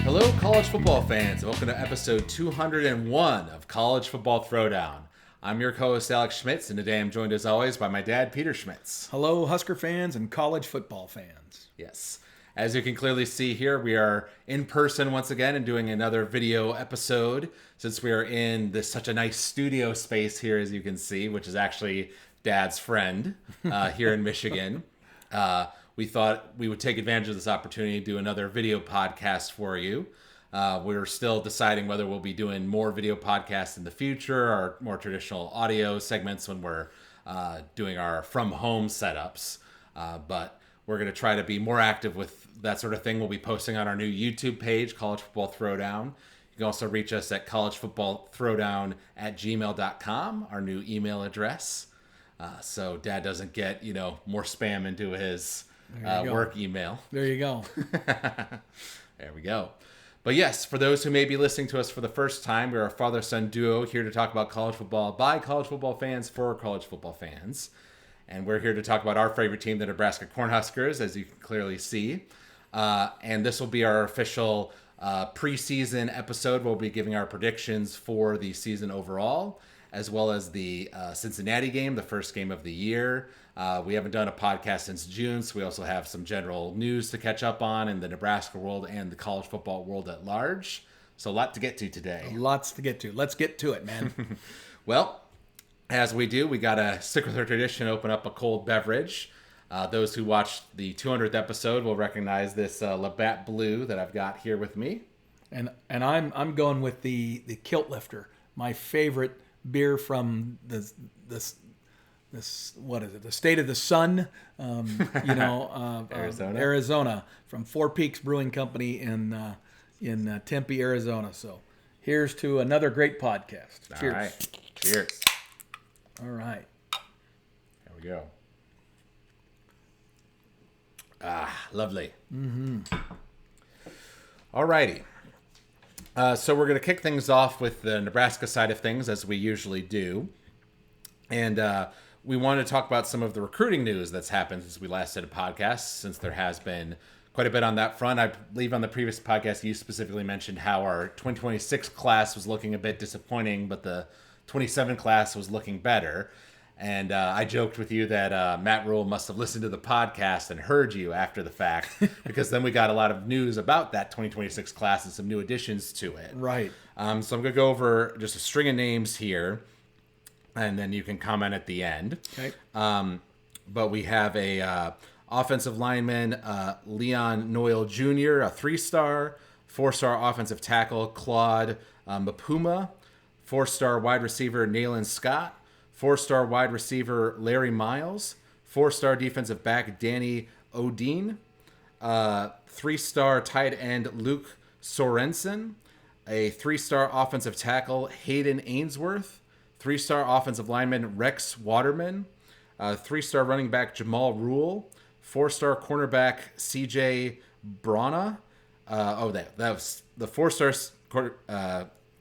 Hello, college football fans. Welcome to episode 201 of College Football Throwdown. I'm your co-host, Alex Schmitz, and today I'm joined, as always, by my dad, Peter Schmitz. Hello, Husker fans and college football fans. Yes. As you can clearly see here, we are in person once again and doing another video episode since we are in such a nice studio space here, as you can see, which is actually Dad's friend here in Michigan. We thought we would take advantage of this opportunity to do another video podcast for you. We're still deciding whether we'll be doing more video podcasts in the future or more traditional audio segments when we're doing our from home setups. But we're going to try to be more active with that sort of thing. We'll be posting on our new YouTube page, College Football Throwdown. You can also reach us at collegefootballthrowdown@gmail.com, our new email address. So Dad doesn't get, more spam into his work email. There you go. There we go. But yes, for those who may be listening to us for the first time, we're a father-son duo here to talk about college football by college football fans for college football fans. And we're here to talk about our favorite team, the Nebraska Cornhuskers, as you can clearly see. And this will be our official preseason episode. We'll be giving our predictions for the season overall, as well as the Cincinnati game, the first game of the year. We haven't done a podcast since June, so we also have some general news to catch up on in the Nebraska world and the college football world at large. So a lot to get to today. Lots to get to. Let's get to it, man. Well, as we do, we got to stick with our tradition, open up a cold beverage. Those who watched the 200th episode will recognize this Labatt Blue that I've got here with me. And I'm going with the Kilt Lifter, my favorite beer from the what is it? The State of the Sun, Arizona, from Four Peaks Brewing Company in Tempe, Arizona. So here's to another great podcast. Cheers. All right. Cheers. All right. There we go. Lovely. Mm-hmm. All righty. So we're going to kick things off with the Nebraska side of things, as we usually do. And we want to talk about some of the recruiting news that's happened since we last did a podcast, since there has been quite a bit on that front. I believe on the previous podcast, you specifically mentioned how our 2026 class was looking a bit disappointing, but the 27 class was looking better. And I joked with you that Matt Rule must have listened to the podcast and heard you after the fact, because then we got a lot of news about that 2026 class and some new additions to it. Right. So I'm going to go over just a string of names here, and then you can comment at the end. Okay. But we have a offensive lineman, Leon Noyle Jr., a 3-star, 4-star offensive tackle, Claude Mapuma, 4-star wide receiver, Nayland Scott, 4-star wide receiver, Larry Miles, 4-star defensive back, Danny Odine, 3-star tight end, Luke Sorensen, a 3-star offensive tackle, Hayden Ainsworth, 3-star offensive lineman, Rex Waterman, 3-star running back, Jamal Rule, 4-star cornerback, CJ Brana. That was the 4-star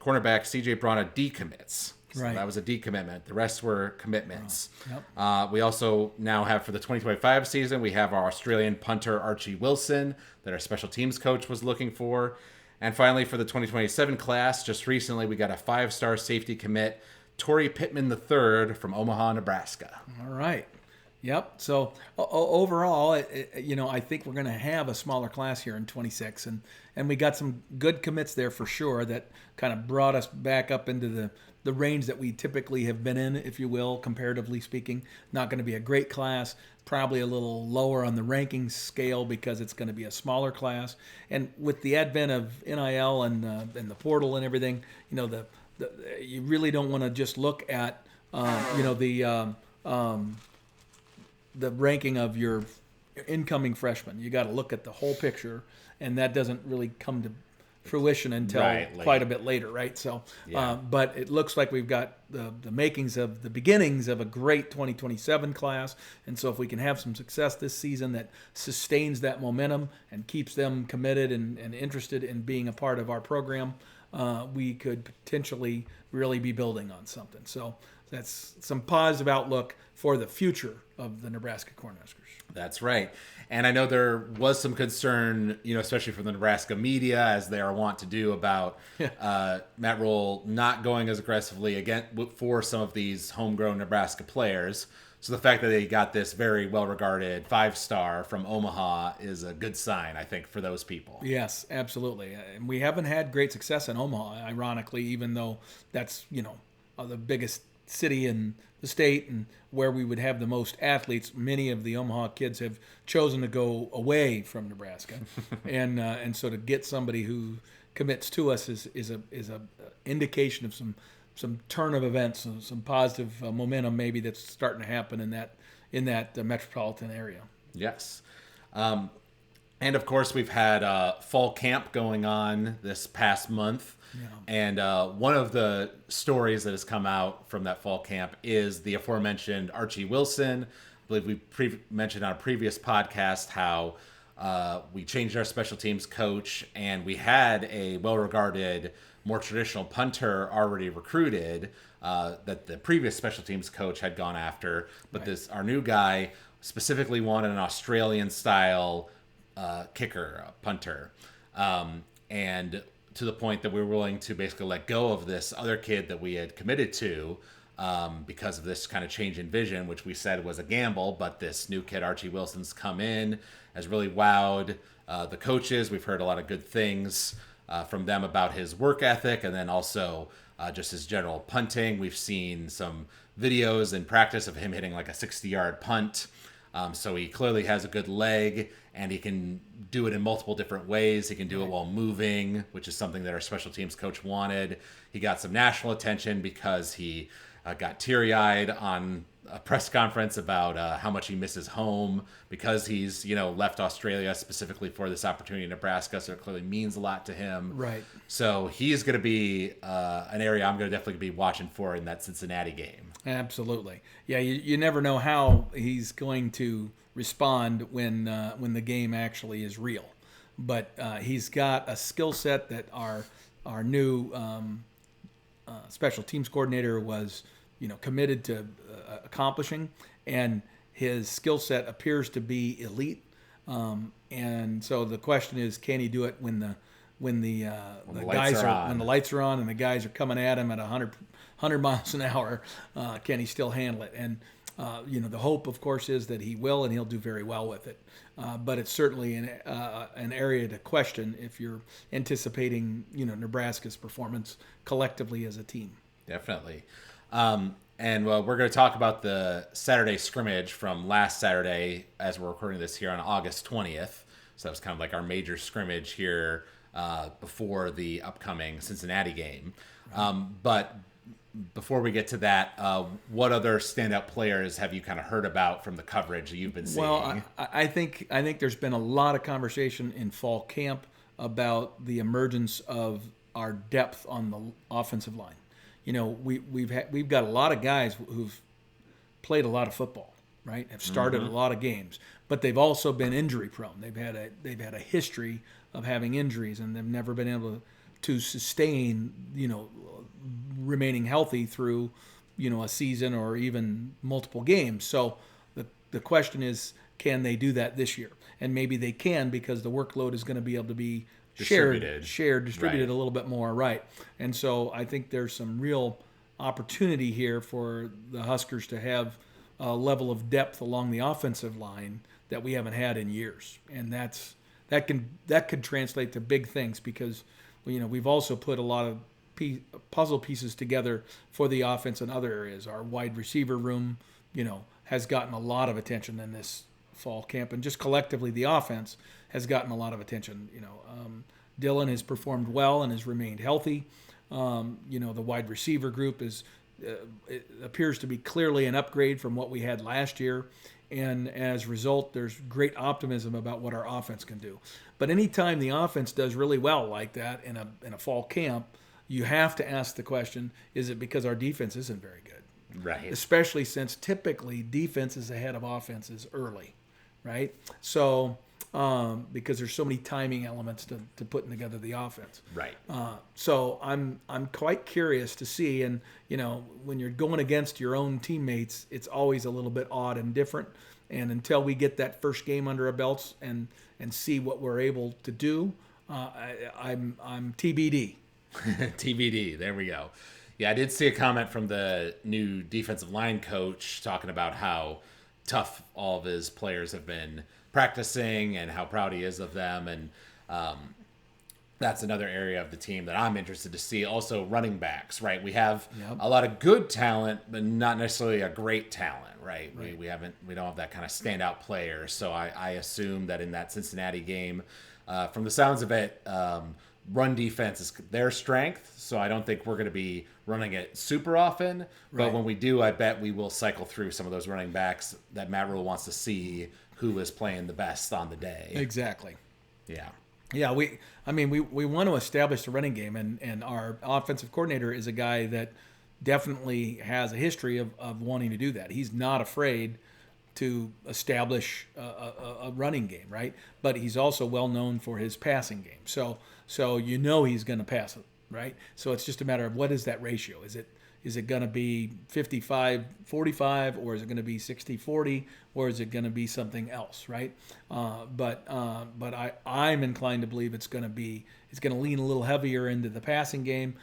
cornerback, CJ Brana decommits. So right. That was a decommitment. The rest were commitments. Oh, yep. We also now have, for the 2025 season, we have our Australian punter, Archie Wilson, that our special teams coach was looking for. And finally, for the 2027 class, just recently, we got a 5-star safety commit, Torrey Pittman III from Omaha, Nebraska. All right. Yep. So overall, I think we're going to have a smaller class here in 26, and we got some good commits there for sure that kind of brought us back up into the range that we typically have been in, if you will, comparatively speaking. Not going to be a great class, probably a little lower on the ranking scale because it's going to be a smaller class. And with the advent of NIL and the portal and everything, you really don't want to just look at the ranking of your incoming freshmen. You got to look at the whole picture, and that doesn't really come to fruition until quite a bit later, right? So, yeah. But it looks like we've got the makings of the beginnings of a great 2027 class, and so if we can have some success this season that sustains that momentum and keeps them committed and interested in being a part of our program, we could potentially really be building on something. So that's some positive outlook for the future of the Nebraska Cornhuskers. That's right. And I know there was some concern, especially from the Nebraska media, as they are wont to do, about Matt Rule not going as aggressively again for some of these homegrown Nebraska players. So the fact that they got this very well-regarded 5-star from Omaha is a good sign, I think, for those people. Yes, absolutely. And we haven't had great success in Omaha, ironically, even though that's, the biggest city in the state and where we would have the most athletes. Many of the Omaha kids have chosen to go away from Nebraska, and so to get somebody who commits to us is a indication of some turn of events, some positive momentum maybe that's starting to happen in that metropolitan area. Yes. And of course, we've had fall camp going on this past month. Yeah. And one of the stories that has come out from that fall camp is the aforementioned Archie Wilson. I believe we mentioned on a previous podcast how we changed our special teams coach, and we had a well-regarded, more traditional punter already recruited that the previous special teams coach had gone after. But right. Our new guy specifically wanted an Australian-style kicker, punter. And to the point that we were willing to basically let go of this other kid that we had committed to because of this kind of change in vision, which we said was a gamble. But this new kid, Archie Wilson's come in, has really wowed the coaches. We've heard a lot of good things from them about his work ethic, and then also just his general punting. We've seen some videos in practice of him hitting like a 60-yard punt. So he clearly has a good leg, and he can do it in multiple different ways. He can do it while moving, which is something that our special teams coach wanted. He got some national attention because he got teary-eyed on a press conference about how much he misses home because he's, left Australia specifically for this opportunity in Nebraska. So it clearly means a lot to him. Right. So he's going to be an area I'm going to definitely be watching for in that Cincinnati game. Absolutely. Yeah, you never know how he's going to respond when the game actually is real. But he's got a skill set that our new special teams coordinator was, committed to accomplishing, and his skill set appears to be elite. And so the question is, can he do it when the lights are on and the guys are coming at him at 100 miles an hour? Can he still handle it? And the hope, of course, is that he will, and he'll do very well with it. But it's certainly an area to question if you're anticipating, Nebraska's performance collectively as a team. Definitely. And we're going to talk about the Saturday scrimmage from last Saturday as we're recording this here on August 20th. So that was kind of like our major scrimmage here before the upcoming Cincinnati game. But before we get to that, what other standout players have you kind of heard about from the coverage that you've been seeing? Well, I think there's been a lot of conversation in fall camp about the emergence of our depth on the offensive line. We've got a lot of guys who've played a lot of football, right? Have started a lot of games, but they've also been injury prone. They've had a history of having injuries, and they've never been able to sustain, remaining healthy through, a season or even multiple games. So the question is, can they do that this year? And maybe they can, because the workload is going to be able to be distributed right. A little bit more, right? And so I think there's some real opportunity here for the Huskers to have a level of depth along the offensive line that we haven't had in years, and that could translate to big things, because we've also put a lot of puzzle pieces together for the offense in other areas. Our wide receiver room, has gotten a lot of attention in this fall camp, and just collectively the offense has gotten a lot of attention. Dylan has performed well and has remained healthy. The wide receiver group it appears to be clearly an upgrade from what we had last year, and as a result, there's great optimism about what our offense can do. But anytime the offense does really well like that in a fall camp, you have to ask the question: is it because our defense isn't very good? Right. Especially since typically defense is ahead of offenses early, right? So because there's so many timing elements to putting together the offense. Right. So I'm quite curious to see, and when you're going against your own teammates, it's always a little bit odd and different. And until we get that first game under our belts and see what we're able to do, I'm TBD. TBD. There we go. Yeah, I did see a comment from the new defensive line coach talking about how tough all of his players have been practicing and how proud he is of them. And that's another area of the team that I'm interested to see. Also, running backs, right? We have a lot of good talent, but not necessarily a great talent, right? We don't have that kind of standout player. So I assume that in that Cincinnati game, from the sounds of it, run defense is their strength. So I don't think we're going to be running it super often. But when we do, I bet we will cycle through some of those running backs that Matt Rule wants to see who is playing the best on the day. Exactly. Yeah. Yeah, we want to establish the running game, and our offensive coordinator is a guy that definitely has a history of wanting to do that. He's not afraid to establish a running game, right? But he's also well known for his passing game. So he's going to pass it, right? So it's just a matter of what is that ratio? Is it going to be 55-45, or is it going to be 60-40, or is it going to be something else, right? But I'm inclined to believe it's going to lean a little heavier into the passing game,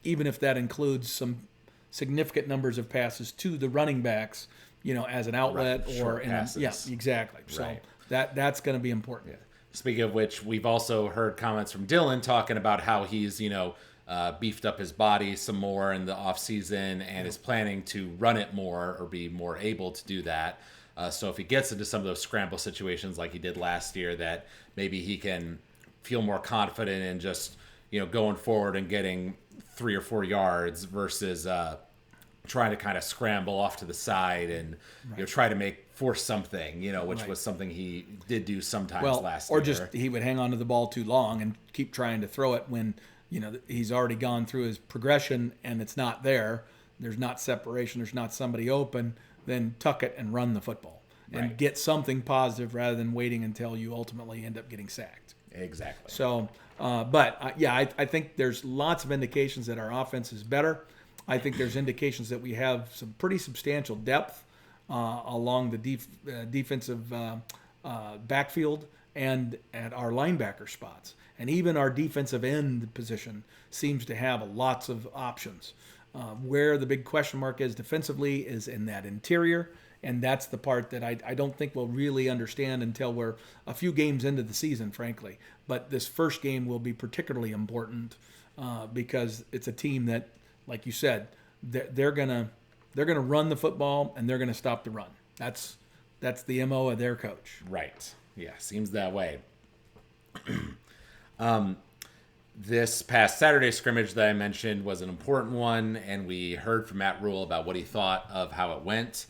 even if that includes some significant numbers of passes to the running backs, as an outlet or exactly. So that's going to be important. Yeah. Speaking of which, we've also heard comments from Dylan talking about how he's beefed up his body some more in the off season and is planning to run it more or be more able to do that. So if he gets into some of those scramble situations like he did last year, that maybe he can feel more confident in just going forward and getting 3 or 4 yards versus trying to kind of scramble off to the side and try to force something, which was something he did do sometimes last year. Or just he would hang on to the ball too long and keep trying to throw it when he's already gone through his progression and it's not there. There's not separation. There's not somebody open. Then tuck it and run the football and get something positive rather than waiting until you ultimately end up getting sacked. Exactly. So, I think there's lots of indications that our offense is better. I think there's indications that we have some pretty substantial depth along the defensive backfield and at our linebacker spots. And even our defensive end position seems to have lots of options. Where the big question mark is defensively is in that interior, and that's the part that I don't think we'll really understand until we're a few games into the season, frankly. But this first game will be particularly important because it's a team that, like you said, they're gonna run the football and they're gonna stop the run. That's the MO of their coach. Right. Yeah, seems that way. This past Saturday scrimmage that I mentioned was an important one, and we heard from Matt Rule about what he thought of how it went.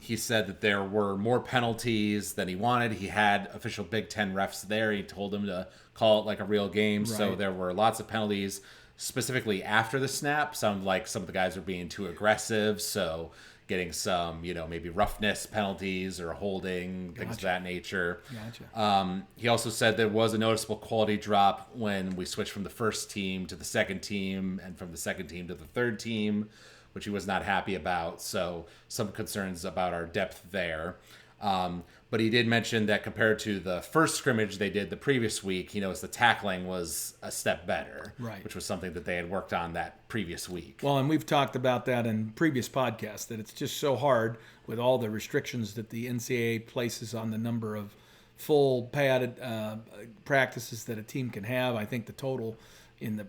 He said that there were more penalties than he wanted. He had official Big Ten refs there. He told them to call it like a real game. Right. So there were lots of penalties, specifically after the snap. Sounded like some of the guys were being too aggressive. So getting some, maybe roughness penalties or holding, things of that nature. Gotcha. He also said there was a noticeable quality drop when we switched from the first team to the second team and from the second team to the third team, which he was not happy about. So some concerns about our depth there. But he did mention that compared to the first scrimmage they did the previous week, he knows the tackling was a step better, which was something that they had worked on that previous week. Well, and we've talked about that in previous podcasts, that it's just so hard with all the restrictions that the NCAA places on the number of full padded practices that a team can have. I think the total in the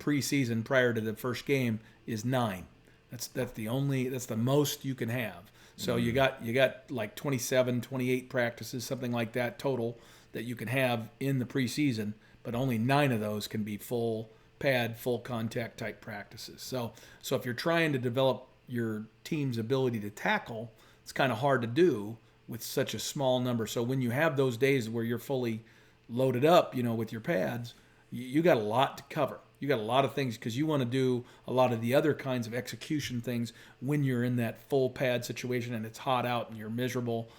preseason prior to the first game is 9. That's the most you can have. So you got like 27, 28 practices, something like that total that you can have in the preseason, but only 9 of those can be full pad, full contact type practices. So if you're trying to develop your team's ability to tackle, it's kind of hard to do with such a small number. So when you have those days where you're fully loaded up, with your pads, you got a lot to cover. You got a lot of things because you want to do a lot of the other kinds of execution things when you're in that full pad situation and it's hot out and you're miserable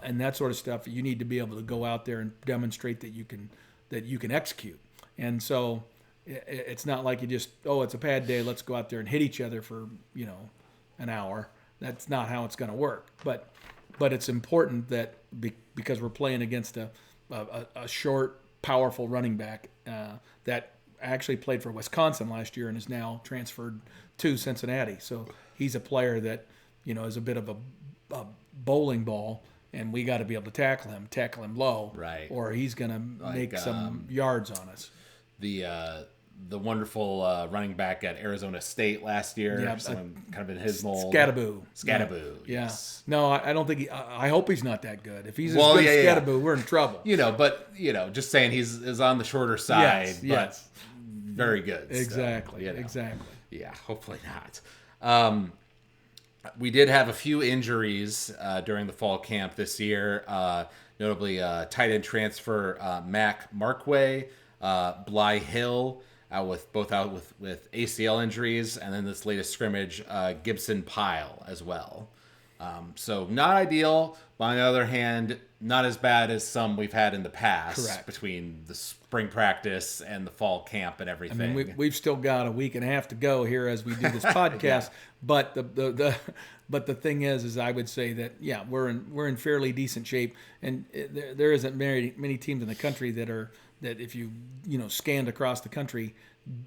and that sort of stuff. You need to be able to go out there and demonstrate that you can execute. And so it's not like you just, it's a pad day, let's go out there and hit each other for, an hour. That's not how it's going to work. But it's important that because we're playing against a short, powerful running back that actually played for Wisconsin last year and is now transferred to Cincinnati. So he's a player that, is a bit of a bowling ball, and we got to be able to tackle him low, right? Or he's going to make some yards on us. The wonderful running back at Arizona State last year, someone kind of in his mold. Scattaboo. Yeah. Yes. No, I don't think I hope he's not that good. If he's as good as Scattaboo, we're in trouble. But just saying he's on the shorter side, but very good. Exactly. Still, Exactly. Yeah, hopefully not. We did have a few injuries during the fall camp this year, notably tight end transfer Mac Markway, Bly Hill, out with ACL injuries, and then this latest scrimmage, Gibson Pyle as well. So not ideal, but on the other hand, not as bad as some we've had in the past. Correct. Between the spring practice and the fall camp and everything. I mean, we've still got a week and a half to go here as we do this podcast. But the thing is I would say that we're in fairly decent shape, and there isn't many teams in the country that if you scanned across the country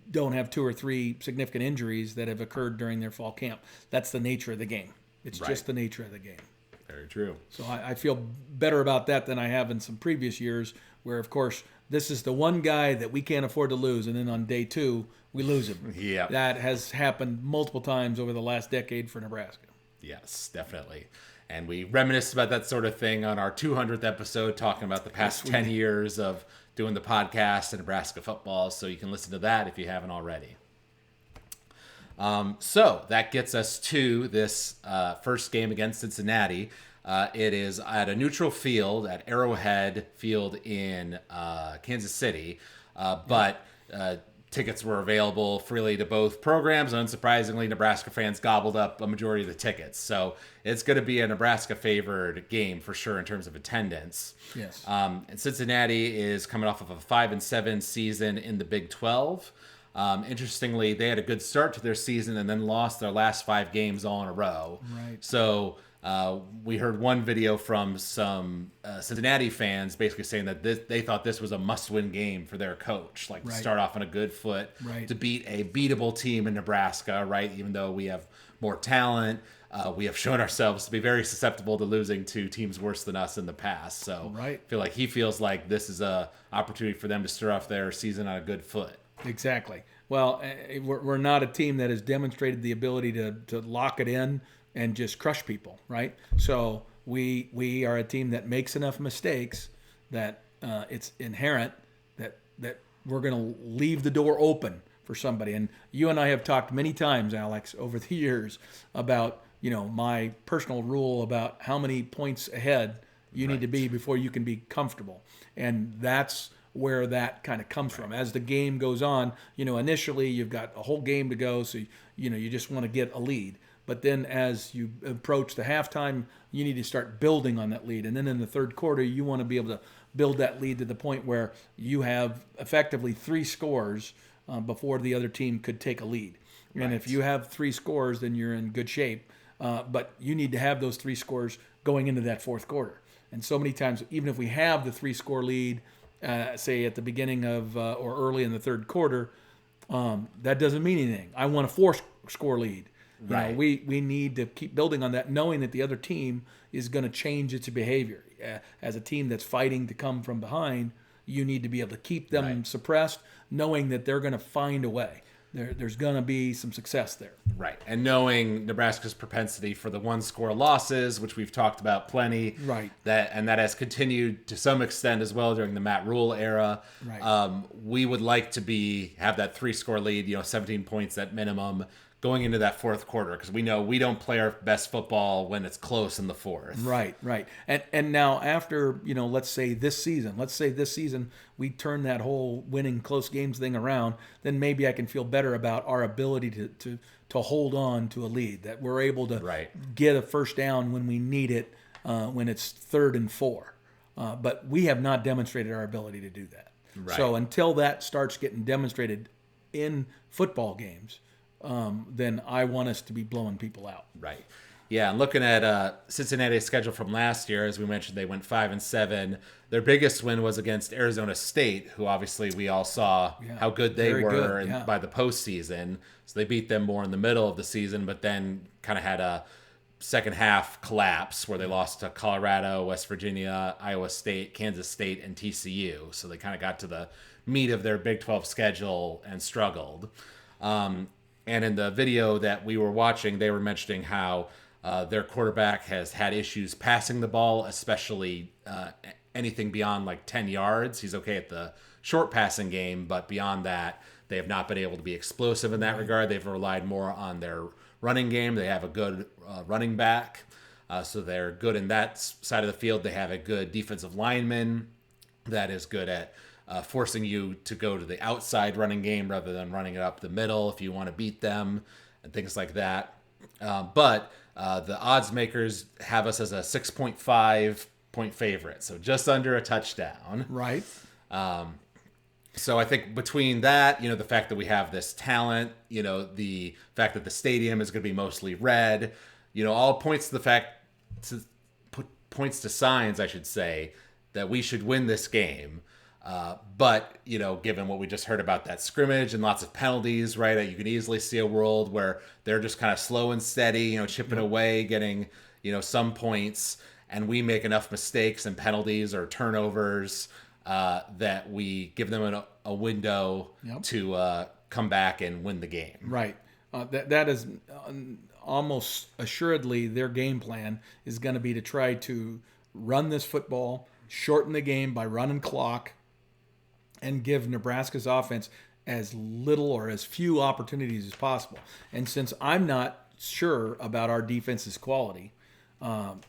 don't have 2 or 3 significant injuries that have occurred during their fall camp. That's the nature of the game. It's just the nature of the game. Very true. So I feel better about that than I have in some previous years where, of course, this is the one guy that we can't afford to lose, and then on day 2, we lose him. Yeah. That has happened multiple times over the last decade for Nebraska. Yes, definitely. And we reminisced about that sort of thing on our 200th episode, talking about the past 10 years of doing the podcast and Nebraska football. So you can listen to that if you haven't already. So that gets us to this first game against Cincinnati. It is at a neutral field at Arrowhead Field in Kansas City. But tickets were available freely to both programs. Unsurprisingly, Nebraska fans gobbled up a majority of the tickets. So it's going to be a Nebraska-favored game for sure in terms of attendance. Yes. And Cincinnati is coming off of a 5-7 season in the Big 12. Interestingly, they had a good start to their season and then lost their last 5 games all in a row. Right. So we heard one video from some Cincinnati fans basically saying that they thought this was a must-win game for their coach, to start off on a good foot, to beat a beatable team in Nebraska, right? Even though we have more talent, we have shown ourselves to be very susceptible to losing to teams worse than us in the past. So I feel like he feels like this is a opportunity for them to start off their season on a good foot. Exactly. Well, we're not a team that has demonstrated the ability to lock it in and just crush people, right? So we are a team that makes enough mistakes that it's inherent that we're going to leave the door open for somebody. And you and I have talked many times, Alex, over the years about my personal rule about how many points ahead you need to be before you can be comfortable, and that's where that kind of comes from. As the game goes on, initially you've got a whole game to go, so you just want to get a lead. But then as you approach the halftime, you need to start building on that lead. And then in the third quarter, you want to be able to build that lead to the point where you have effectively 3 scores before the other team could take a lead. And if you have 3 scores, then you're in good shape. But you need to have those 3 scores going into that fourth quarter. And so many times, even if we have the 3-score lead, say at the beginning of or early in the third quarter, that doesn't mean anything. I want a 4-score lead. We need to keep building on that, knowing that the other team is going to change its behavior. As a team that's fighting to come from behind, you need to be able to keep them suppressed, knowing that they're going to find a way. There's going to be some success there. Right. And knowing Nebraska's propensity for the 1-score losses, which we've talked about plenty. Right. That has continued to some extent as well during the Matt Rule era. Right. We would like to have that 3-score lead, 17 points at minimum, going into that fourth quarter, because we know we don't play our best football when it's close in the fourth. Right. And now after, let's say this season we turn that whole winning close games thing around, then maybe I can feel better about our ability to hold on to a lead, that we're able to get a first down when we need it, when it's 3rd and 4. But we have not demonstrated our ability to do that. Right. So until that starts getting demonstrated in football games, then I want us to be blowing people out. Right. Yeah, and looking at Cincinnati's schedule from last year, as we mentioned, they went 5-7. Their biggest win was against Arizona State, who obviously we all saw how good they were by the postseason. So they beat them more in the middle of the season, but then kind of had a second half collapse where they lost to Colorado, West Virginia, Iowa State, Kansas State, and TCU. So they kind of got to the meat of their Big 12 schedule and struggled. And in the video that we were watching, they were mentioning how their quarterback has had issues passing the ball, especially anything beyond like 10 yards. He's okay at the short passing game, but beyond that, they have not been able to be explosive in that regard. They've relied more on their running game. They have a good running back, so they're good in that side of the field. They have a good defensive lineman that is good at forcing you to go to the outside running game rather than running it up the middle if you want to beat them and things like that. But the odds makers have us as a 6.5 point favorite, so just under a touchdown. Right. So I think between that, the fact that we have this talent, the fact that the stadium is going to be mostly red, all points to the fact, points to signs, I should say, that we should win this game. But, given what we just heard about that scrimmage and lots of penalties, right, you can easily see a world where they're just kind of slow and steady, chipping away, getting, some points, and we make enough mistakes and penalties or turnovers that we give them a window to come back and win the game. Right. That is almost assuredly their game plan is going to be to try to run this football, shorten the game by running clock, and give Nebraska's offense as little or as few opportunities as possible. And since I'm not sure about our defense's quality,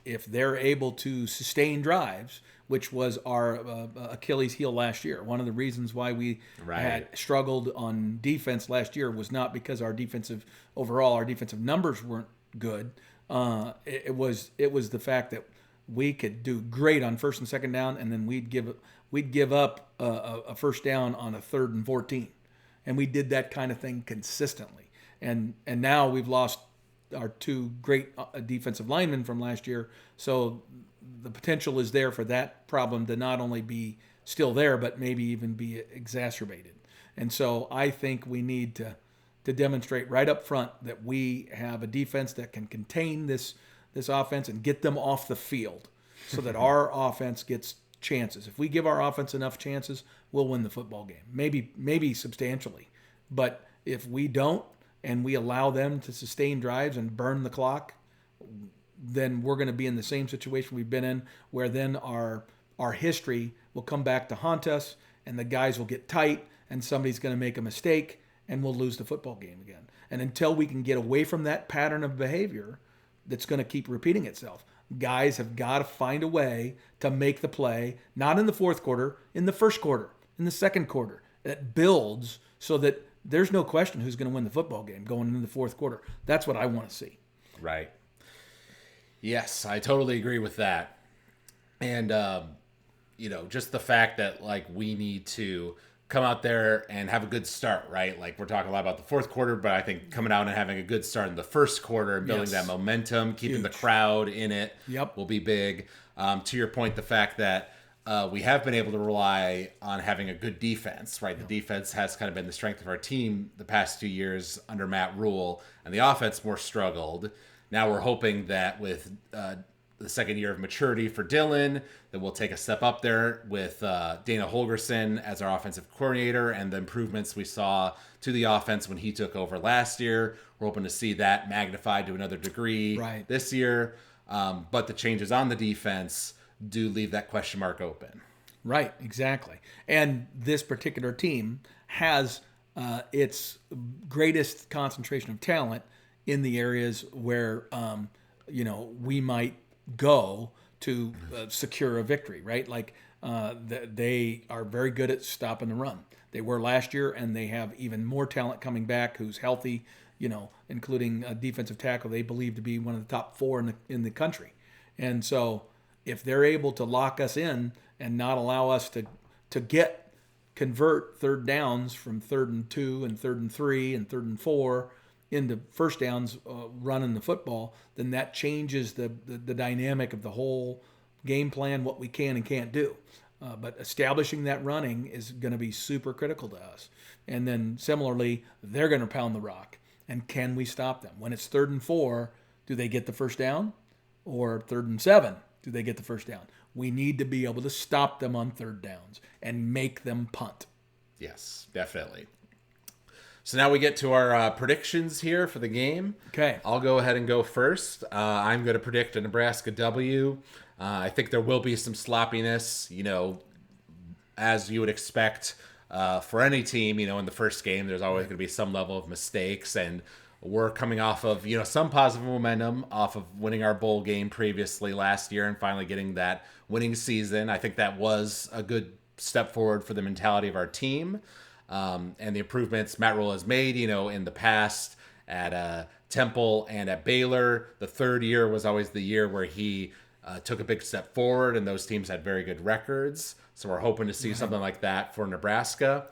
if they're able to sustain drives, which was our Achilles heel last year. One of the reasons why we had struggled on defense last year was not because our defensive numbers weren't good. It was the fact that we could do great on 1st and 2nd down, and then we'd give up a first down on a 3rd and 14, and we did that kind of thing consistently. And now we've lost our 2 great defensive linemen from last year, so the potential is there for that problem to not only be still there, but maybe even be exacerbated. And so I think we need to demonstrate right up front that we have a defense that can contain this offense and get them off the field so that our offense gets chances. If we give our offense enough chances, we'll win the football game. Maybe substantially. But if we don't and we allow them to sustain drives and burn the clock, then we're going to be in the same situation we've been in, where then our history will come back to haunt us, and the guys will get tight, and somebody's going to make a mistake, and we'll lose the football game again. And until we can get away from that pattern of behavior that's going to keep repeating itself, guys have got to find a way to make the play, not in the fourth quarter, in the first quarter, in the second quarter. That builds so that there's no question who's going to win the football game going into the fourth quarter. That's what I want to see. Right. Yes, I totally agree with that. And, just the fact that, we need to come out there and have a good start, right? We're talking a lot about the fourth quarter, but I think coming out and having a good start in the first quarter and building that momentum, keeping the crowd in it will be big. To your point, the fact that we have been able to rely on having a good defense, right? The defense has kind of been the strength of our team the past 2 years under Matt Rule, and the offense more struggled. Now we're hoping that with the second year of maturity for Dylan, that we'll take a step up there with Dana Holgerson as our offensive coordinator, and the improvements we saw to the offense when he took over last year. We're hoping to see that magnified to another degree this year. But the changes on the defense do leave that question mark open. Right, exactly. And this particular team has its greatest concentration of talent in the areas where we might go to secure a victory, right? Like they are very good at stopping the run. They were last year, and they have even more talent coming back who's healthy, including a defensive tackle they believe to be one of the top 4 in the country. And so if they're able to lock us in and not allow us to convert third downs from 3rd and 2 and 3rd and 3 and 3rd and 4 into first downs running the football, then that changes the dynamic of the whole game plan, what we can and can't do. But establishing that running is going to be super critical to us. And then similarly, they're going to pound the rock. And can we stop them? When it's 3rd and 4, do they get the first down? Or 3rd and 7, do they get the first down? We need to be able to stop them on 3rd downs and make them punt. Yes, definitely. So now we get to our predictions here for the game. Okay. I'll go ahead and go first. I'm going to predict a Nebraska W. I think there will be some sloppiness, as you would expect for any team. In the first game, there's always going to be some level of mistakes. And we're coming off of, some positive momentum off of winning our bowl game previously last year and finally getting that winning season. I think that was a good step forward for the mentality of our team. And the improvements Matt Rule has made, in the past at Temple and at Baylor. The third year was always the year where he took a big step forward, and those teams had very good records. So we're hoping to see something like that for Nebraska.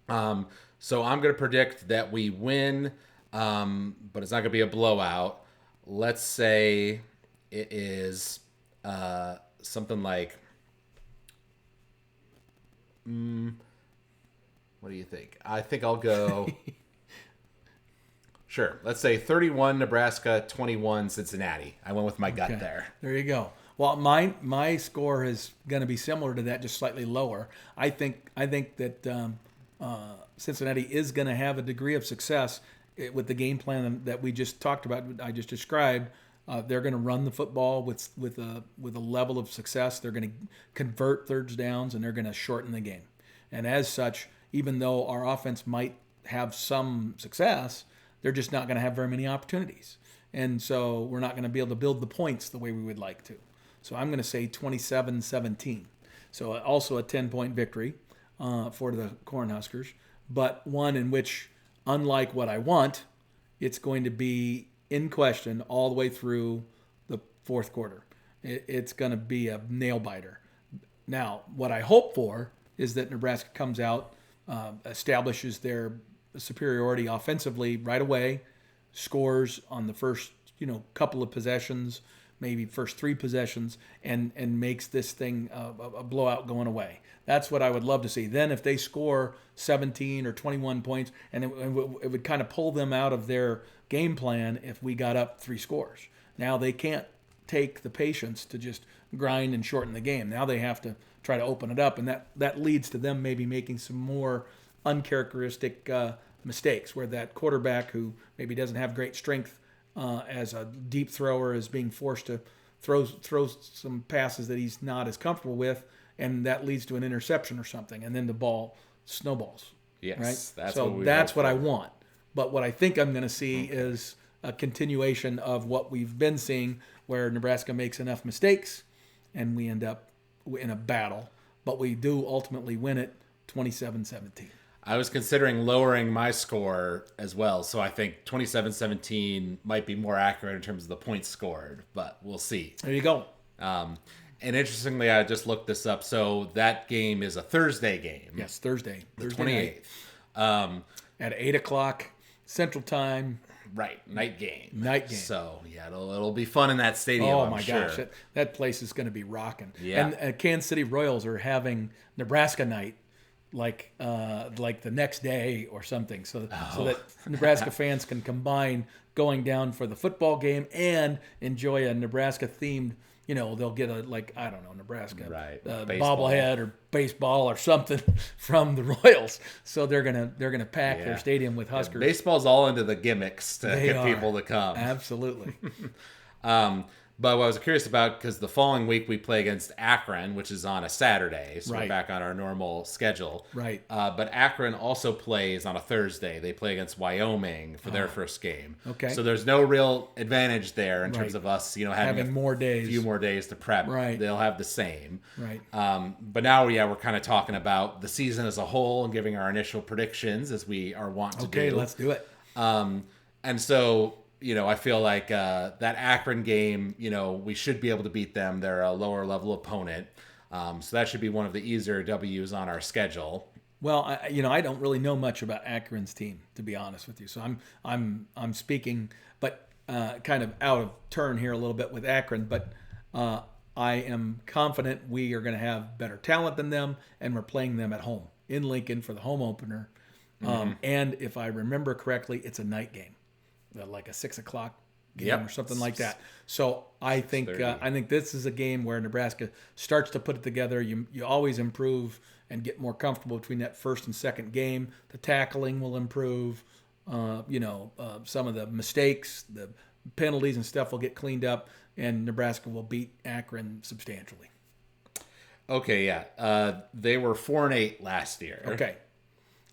So I'm going to predict that we win, but it's not going to be a blowout. Let's say it is something like... what do you think? I think I'll go... Sure. Let's say 31 Nebraska, 21 Cincinnati. I went with my gut there. There you go. Well, my score is going to be similar to that, just slightly lower. I think that Cincinnati is going to have a degree of success with the game plan that we just talked about. I just described. They're going to run the football with a level of success. They're going to convert third downs, and they're going to shorten the game. And as such, even though our offense might have some success, they're just not going to have very many opportunities. And so we're not going to be able to build the points the way we would like to. So I'm going to say 27-17. So also a 10-point victory for the Cornhuskers, but one in which, unlike what I want, it's going to be in question all the way through the fourth quarter. It's going to be a nail-biter. Now, what I hope for is that Nebraska comes out, establishes their superiority offensively right away, scores on the first couple of possessions, maybe first 3 possessions, and makes this thing a blowout going away. That's what I would love to see. Then if they score 17 or 21 points, and it would kind of pull them out of their game plan if we got up 3 scores. Now they can't take the patience to just grind and shorten the game. Now they have to try to open it up, and that leads to them maybe making some more uncharacteristic mistakes, where that quarterback who maybe doesn't have great strength as a deep thrower is being forced to throw some passes that he's not as comfortable with, and that leads to an interception or something, and then the ball snowballs. Yes, right? That's what I want. But what I think I'm going to see is a continuation of what we've been seeing, where Nebraska makes enough mistakes and we end up in a battle, but we do ultimately win it 27-17. I was considering lowering my score as well, so I think 27-17 might be more accurate in terms of the points scored, but we'll see. There you go. And interestingly, I just looked this up, so that game is a Thursday game. Yes, Thursday. The Thursday 28th. At 8 o'clock Central Time. Right, night game. Night game. So, yeah, it'll be fun in that stadium, Oh, I'm my sure. gosh. That place is going to be rocking. Yeah. And Kansas City Royals are having Nebraska night like the next day or something, so that Nebraska fans can combine going down for the football game and enjoy a Nebraska-themed, they'll get Nebraska bobblehead or baseball or something from the Royals. So they're gonna pack their stadium with Huskers. Baseball's all into the gimmicks to get people to come. Absolutely. But what I was curious about, because the following week we play against Akron, which is on a Saturday, so we're back on our normal schedule. Right. But Akron also plays on a Thursday. They play against Wyoming for their first game. Okay. So there's no real advantage there in terms of us, having more days, a few more days to prep. Right. They'll have the same. Right. But now, we're kind of talking about the season as a whole and giving our initial predictions as we are wont to do. Okay, let's do it. And so, I feel like that Akron game, we should be able to beat them. They're a lower level opponent. So that should be one of the easier W's on our schedule. Well, I don't really know much about Akron's team, to be honest with you. So I'm speaking, but kind of out of turn here a little bit with Akron. But I am confident we are going to have better talent than them, and we're playing them at home in Lincoln for the home opener. And if I remember correctly, it's a night game, like a 6:00 game or something like that. So I think this is a game where Nebraska starts to put it together. You always improve and get more comfortable between that first and second game. The tackling will improve. Some of the mistakes, the penalties and stuff will get cleaned up, and Nebraska will beat Akron substantially. Okay, yeah. They were 4-8 last year. Okay.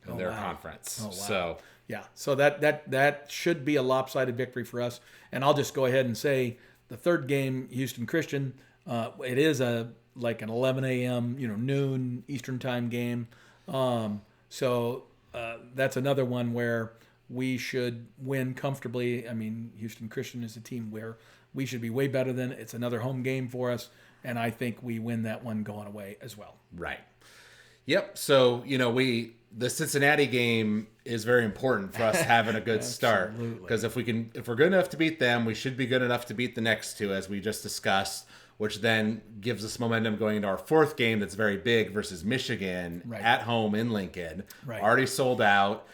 In their conference. Oh, wow. So yeah, so that should be a lopsided victory for us. And I'll just go ahead and say the third game, Houston Christian, it is like an 11 a.m. Noon Eastern time game. So that's another one where we should win comfortably. I mean, Houston Christian is a team where we should be way better than. It's another home game for us, and I think we win that one going away as well. Right. Yep. So the Cincinnati game is very important for us having a good start, because if we're good enough to beat them, we should be good enough to beat the next two, as we just discussed, which then gives us momentum going into our fourth game that's very big versus Michigan at home in Lincoln. Right. Already sold out.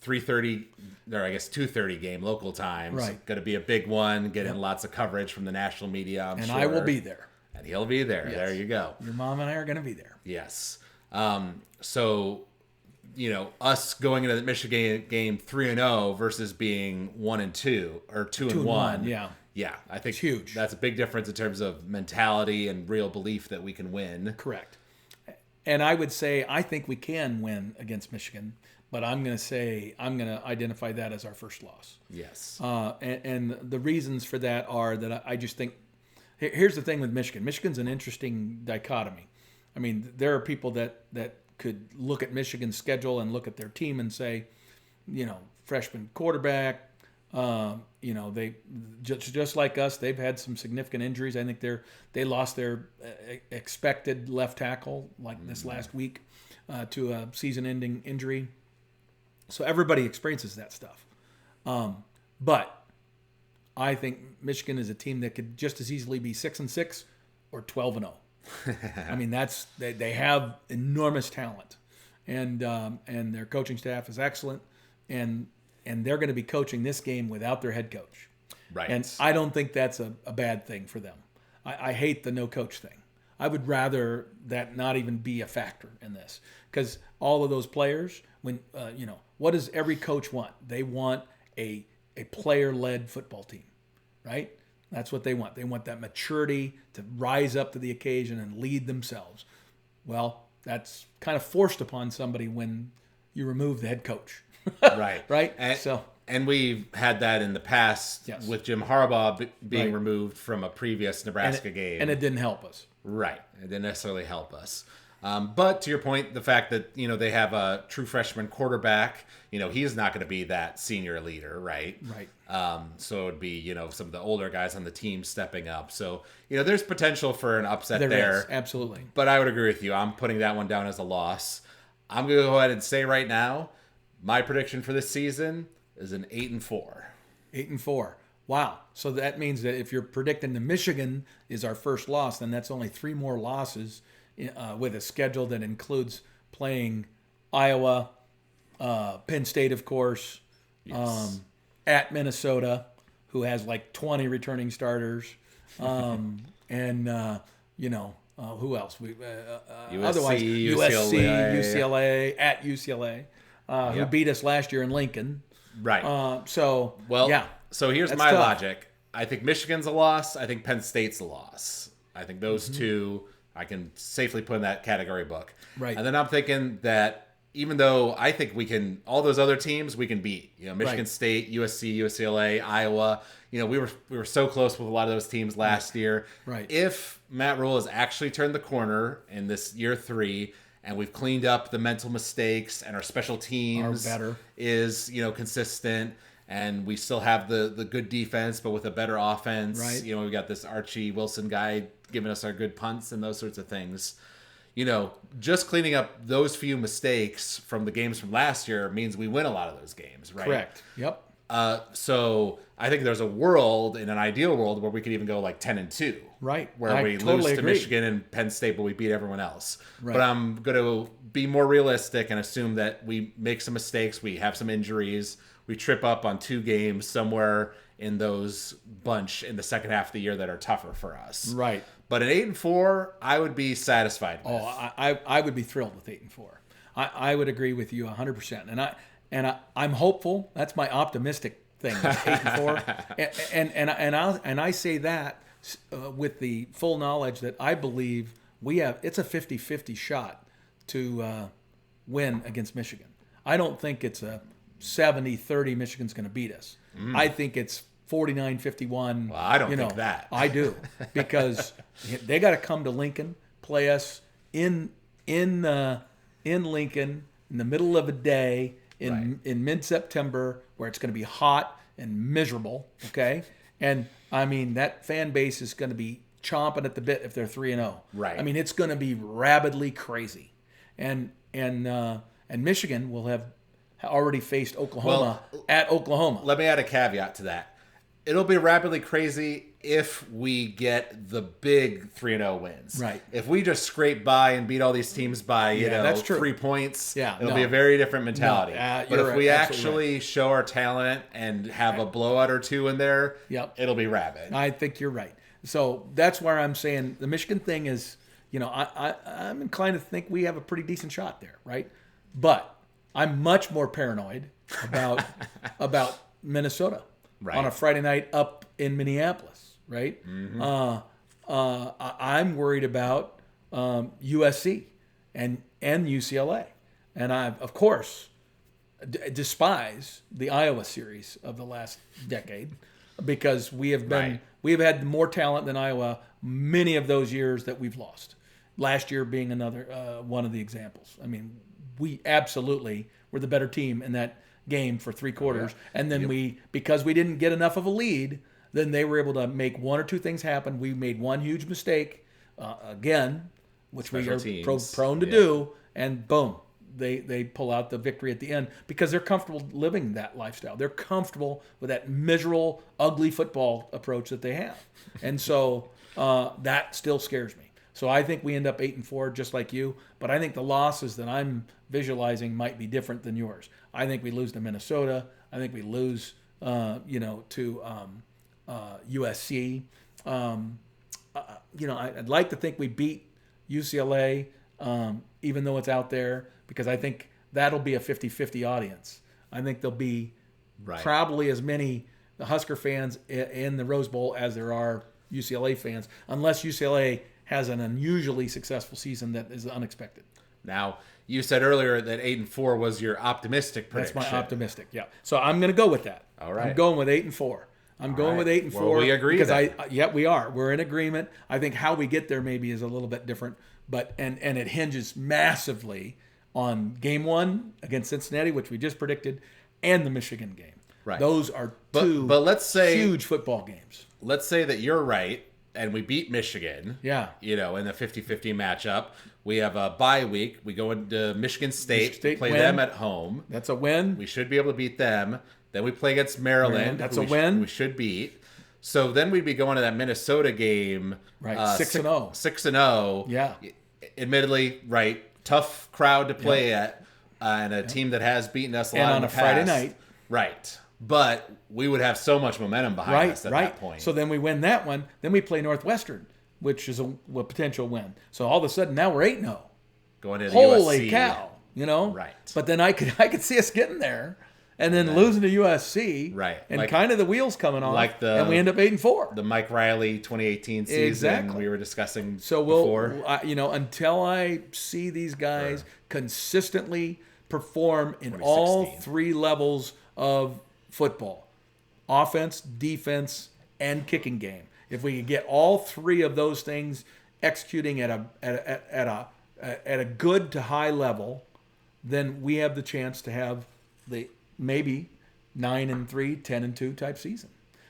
3:30, or I guess 2:30 game local time. Right. Going to be a big one. Getting lots of coverage from the national media, I'm sure. And I will be there. And he'll be there. Yes. There you go. Your mom and I are going to be there. Yes. So, us going into the Michigan game 3-0 versus being 1-2 or 2-1. Yeah. Yeah. I think it's huge. That's a big difference in terms of mentality and real belief that we can win. Correct. And I would say, I think we can win against Michigan, but I'm going to identify that as our first loss. Yes. And the reasons for that are that I just think, here's the thing with Michigan. Michigan's an interesting dichotomy. I mean, there are people that could look at Michigan's schedule and look at their team and say, freshman quarterback, they just like us, they've had some significant injuries. I think they lost their expected left tackle this last week to a season-ending injury. So everybody experiences that stuff. But I think Michigan is a team that could just as easily be 6-6 or 12-0. I mean, they have enormous talent, and their coaching staff is excellent, and they're going to be coaching this game without their head coach. Right. And I don't think that's a bad thing for them. I hate the no coach thing. I would rather that not even be a factor in this, because all of those players, what does every coach want? They want a player-led football team, right? That's what they want. They want that maturity to rise up to the occasion and lead themselves. Well, that's kind of forced upon somebody when you remove the head coach. Right. Right? And we've had that in the past with Jim Harbaugh being removed from a previous Nebraska game. And it didn't help us. Right. It didn't necessarily help us. But to your point, the fact that, they have a true freshman quarterback, he's not going to be that senior leader, right? Right. So it would be, some of the older guys on the team stepping up. So, there's potential for an upset there. There is, absolutely. But I would agree with you. I'm putting that one down as a loss. I'm going to go ahead and say right now, my prediction for this season is an 8-4. 8-4. Wow. So that means that if you're predicting the Michigan is our first loss, then that's only 3 more losses with a schedule that includes playing Iowa, Penn State, of course, at Minnesota, who has like 20 returning starters, and who else? Otherwise, UCLA, at UCLA, who beat us last year in Lincoln. Right. So here's my logic. I think Michigan's a loss. I think Penn State's a loss. I think those two I can safely put in that category book. Right. And then I'm thinking that even though I think we can, all those other teams we can beat. You know, Michigan State, USC, UCLA, Iowa. You know, we were so close with a lot of those teams last year. Right. If Matt Rule has actually turned the corner in this year 3, and we've cleaned up the mental mistakes, and our special teams is, you know, consistent, and we still have the good defense, but with a better offense. Right. You know, we got this Archie Wilson guy giving us our good punts and those sorts of things. You know, just cleaning up those few mistakes from the games from last year means we win a lot of those games, right? Correct. Yep. So I think there's a world, in an ideal world, where we could even go like 10-2. Right. Where we totally lose to agree. Michigan and Penn State, but we beat everyone else. Right. But I'm going to be more realistic and assume that we make some mistakes, we have some injuries, we trip up on 2 games somewhere in those bunch in the second half of the year that are tougher for us. Right. But at 8-4, I would be satisfied with. Oh, I would be thrilled with 8-4. I would agree with you 100%. And I'm hopeful. That's my optimistic thing. 8-4. and I say that with the full knowledge that I believe it's a 50-50 shot to win against Michigan. I don't think it's a 70-30 Michigan's going to beat us. I think it's 49-51. Well, I don't think that. I do, because they got to come to Lincoln, play us in Lincoln in the middle of a day in mid-September, where it's going to be hot and miserable. Okay, and I mean that fan base is going to be chomping at the bit if they're 3-0. Right. I mean it's going to be rabidly crazy, and Michigan will have already faced Oklahoma at Oklahoma. Let me add a caveat to that. It'll be rapidly crazy if we get the big 3-0 wins. Right. If we just scrape by and beat all these teams by, that's true. 3 points, it'll no. be a very different mentality. But if we actually right. show our talent and have a blowout or 2 in there, it'll be rabid. I think you're right. So that's where I'm saying the Michigan thing is, you know, I'm inclined to think we have a pretty decent shot there, right? But I'm much more paranoid about Minnesota on a Friday night up in Minneapolis, right? Mm-hmm. I'm worried about USC and UCLA, and I, of course, despise the Iowa series of the last decade, because we have had more talent than Iowa many of those years that we've lost. Last year being another one of the examples. I mean, we absolutely were the better team in that game for 3 quarters. And then because we didn't get enough of a lead, then they were able to make 1 or 2 things happen. We made one huge mistake, again, which Special we are teams. prone to do, and boom, they pull out the victory at the end because they're comfortable living that lifestyle. They're comfortable with that miserable, ugly football approach that they have. And so that still scares me. So I think we end up 8-4, just like you. But I think the losses that I'm visualizing might be different than yours. I think we lose to Minnesota. I think we lose, to USC. I'd like to think we beat UCLA, even though it's out there, because I think that'll be a 50-50 audience. I think there'll be probably as many Husker fans in the Rose Bowl as there are UCLA fans, unless UCLA has an unusually successful season that is unexpected. Now, you said earlier that 8-4 was your optimistic prediction. That's my optimistic, yeah. So I'm going to go with that. All right. I'm going with 8-4. I'm going with 8-4. Well, we agree because we are. We're in agreement. I think how we get there maybe is a little bit different, but and it hinges massively on game 1 against Cincinnati, which we just predicted, and the Michigan game. Right. Those are two but let's say, huge football games. Let's say that you're right and we beat Michigan. Yeah. In the 50-50 matchup. We have a bye week. We go into Michigan State, play them at home. That's a win. We should be able to beat them. Then we play against Maryland. That's a win. We should beat. So then we'd be going to that Minnesota game. Right, 6-0. 6-0. Yeah. Admittedly, tough crowd to play at, and a team that has beaten us a lot in the past. Friday night. Right. But we would have so much momentum behind us at that point. So then we win that one. Then we play Northwestern, which is a potential win. So all of a sudden now we're 8-0. Going into Holy USC. cow! Right. But then I could see us getting there, and then losing to USC, right? And like, kind of the wheels coming off, like and we end up 8-4. The Mike Riley 2018 season we were discussing before. Until I see these guys consistently perform in all three levels of football: offense, defense, and kicking game. If we can get all three of those things executing at a good to high level, then we have the chance to have the maybe 9-3, 10-2 type season.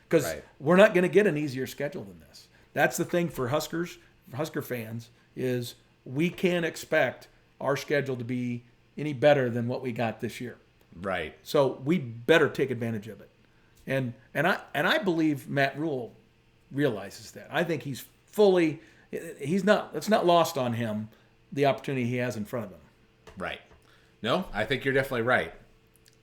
Because we're not going to get an easier schedule than this. That's the thing for Husker fans, is we can't expect our schedule to be any better than what we got this year. Right. So we better take advantage of it. And I believe Matt Rule realizes that. I think it's not lost on him, the opportunity he has in front of him. Right. No, I think you're definitely right.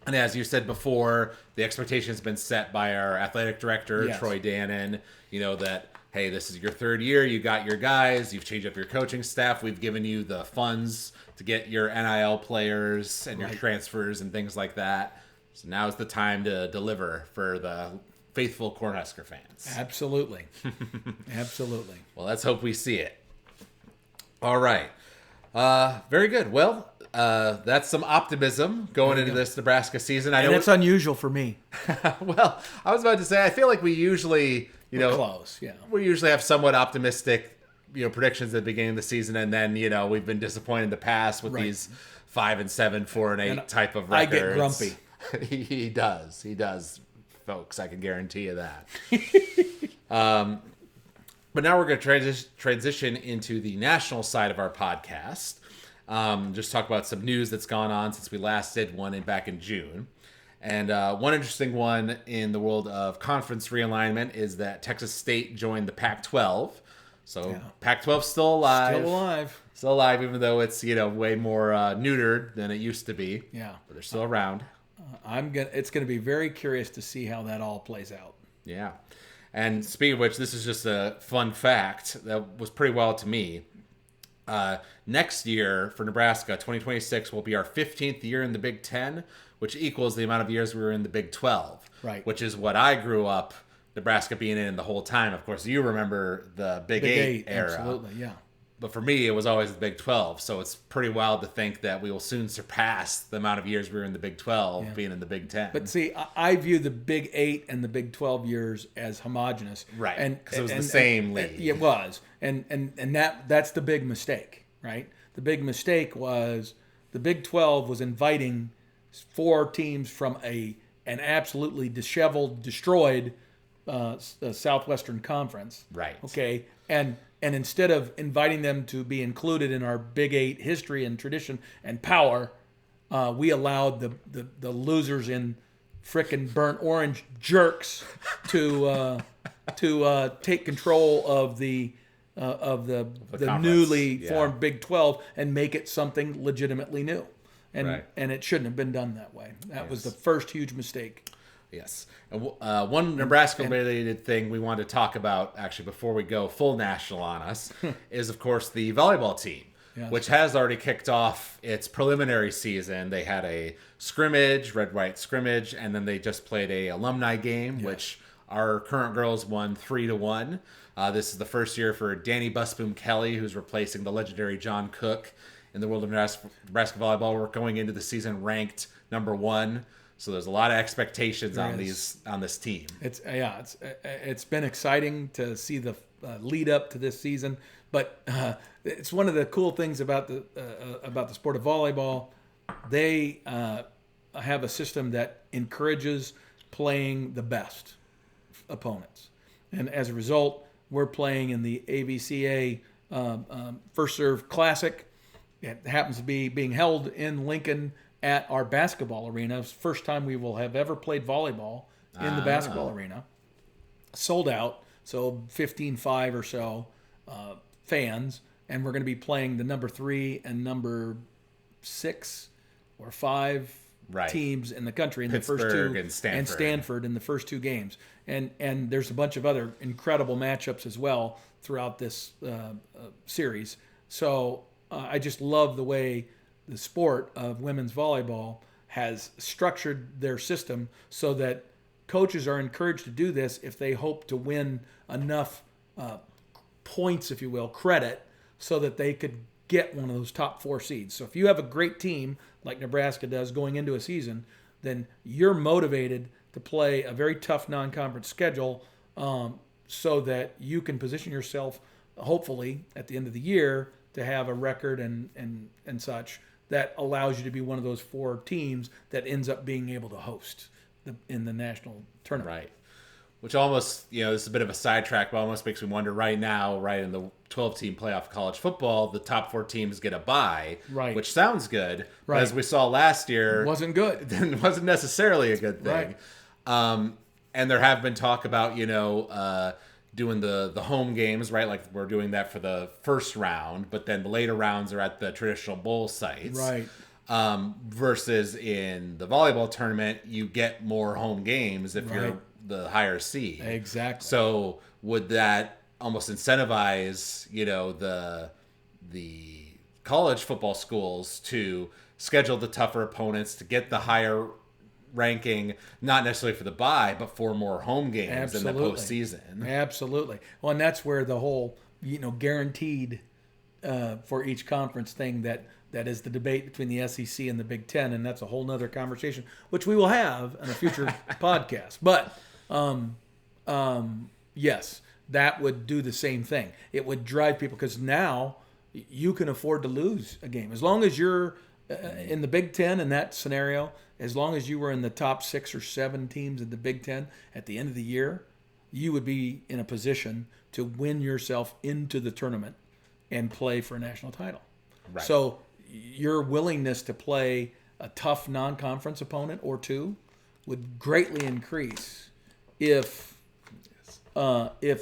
And as you said before, the expectation has been set by our athletic director, Troy Dannon, that, hey, this is your third year. You got your guys. You've changed up your coaching staff. We've given you the funds to get your NIL players and your transfers and things like that. So now is the time to deliver for the faithful Cornhusker fans. Absolutely. Absolutely. Well, let's hope we see it. All right. Very good. Well, that's some optimism going into this Nebraska season. I know it's unusual for me. Well, I was about to say, I feel like we usually, we're close. Yeah. We usually have somewhat optimistic, predictions at the beginning of the season, and then we've been disappointed in the past with these 5-7, 4-8 type of records. I get grumpy. He does, folks. I can guarantee you that. But now we're going to transition into the national side of our podcast. Just talk about some news that's gone on since we last did one back in June. And one interesting one in the world of conference realignment is that Texas State joined the Pac-12. So Pac-12's still alive. Still alive, even though it's way more neutered than it used to be. Yeah, but they're still around. It's gonna be very curious to see how that all plays out. Yeah. And speaking of which, this is just a fun fact that was pretty wild to me. Next year for Nebraska, 2026 will be our 15th year in the Big Ten, which equals the amount of years we were in the Big 12. Right. Which is what I grew up, Nebraska being in the whole time. Of course, you remember the Big 8 era. Absolutely, yeah. But for me, it was always the Big 12. So it's pretty wild to think that we will soon surpass the amount of years we were in the Big 12 being in the Big 10. But see, I view the Big 8 and the Big 12 years as homogenous. Right, because it was the same league. It was. And that's the big mistake, right? The big mistake was the Big 12 was inviting 4 teams from an absolutely disheveled, destroyed Southwestern Conference. Right. Okay. And instead of inviting them to be included in our Big 8 history and tradition and power, we allowed the losers in frickin' burnt orange jerks to take control of the newly formed Big 12 and make it something legitimately new. And it shouldn't have been done that way. That was the first huge mistake. Yes. And one Nebraska-related thing we wanted to talk about, actually, before we go full national on us, is, of course, the volleyball team, which has already kicked off its preliminary season. They had a scrimmage, red-white scrimmage, and then they just played a alumni game, which our current girls won 3-1. This is the first year for Danny Busboom Kelly, who's replacing the legendary John Cook in the world of Nebraska volleyball. We're going into the season ranked number 1. So there's a lot of expectations on this team. It's been exciting to see the lead up to this season, but it's one of the cool things about the sport of volleyball. They have a system that encourages playing the best opponents, and as a result, we're playing in the AVCA First Serve Classic. It happens to be being held in Lincoln at our basketball arena. It's the first time we will have ever played volleyball in the basketball arena. Sold out, so 15,500 or so fans, and we're going to be playing the number 3 and number 6 or 5 teams in the country in Pittsburgh the first 2, and Stanford in the first 2 games. And there's a bunch of other incredible matchups as well throughout this series. So I just love the way the sport of women's volleyball has structured their system so that coaches are encouraged to do this if they hope to win enough points, if you will, credit, so that they could get one of those top 4 seeds. So if you have a great team like Nebraska does going into a season, then you're motivated to play a very tough non-conference schedule, so that you can position yourself, hopefully, at the end of the year to have a record and such that allows you to be one of those 4 teams that ends up being able to host in the national tournament. Right. Which almost, this is a bit of a sidetrack, but almost makes me wonder right now, right, in the 12-team playoff of college football, the top 4 teams get a bye, right, which sounds good. Right. But as we saw last year, it wasn't good. It wasn't necessarily a good thing. Right. And there have been talk about, doing the home games, right? Like we're doing that for the first round, but then the later rounds are at the traditional bowl sites. Right. Versus in the volleyball tournament, you get more home games if you're the higher seed. Exactly. So would that almost incentivize, the college football schools to schedule the tougher opponents to get the higher ranking, not necessarily for the bye, but for more home games in the postseason? Absolutely. Well, and that's where the whole, guaranteed for each conference thing that is the debate between the SEC and the Big Ten, and that's a whole nother conversation, which we will have in a future podcast. But yes, that would do the same thing. It would drive people, because now you can afford to lose a game. As long as you're in the Big Ten in that scenario, as long as you were in the top 6 or 7 teams in the Big Ten at the end of the year, you would be in a position to win yourself into the tournament and play for a national title. Right. So your willingness to play a tough non-conference opponent or 2 would greatly increase if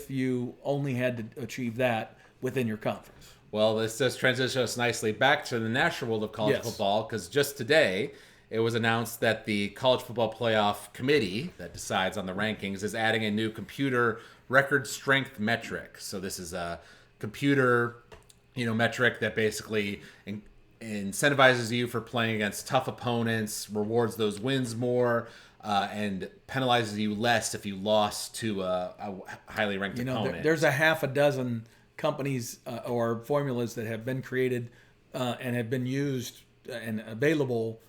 you only had to achieve that within your conference. Well, this does transition us nicely back to the national world of college football, because just today it was announced that the College Football Playoff Committee that decides on the rankings is adding a new computer record strength metric. So this is a computer, metric that basically incentivizes you for playing against tough opponents, rewards those wins more, and penalizes you less if you lost to a highly ranked opponent. There's a half a dozen companies or formulas that have been created and have been used and available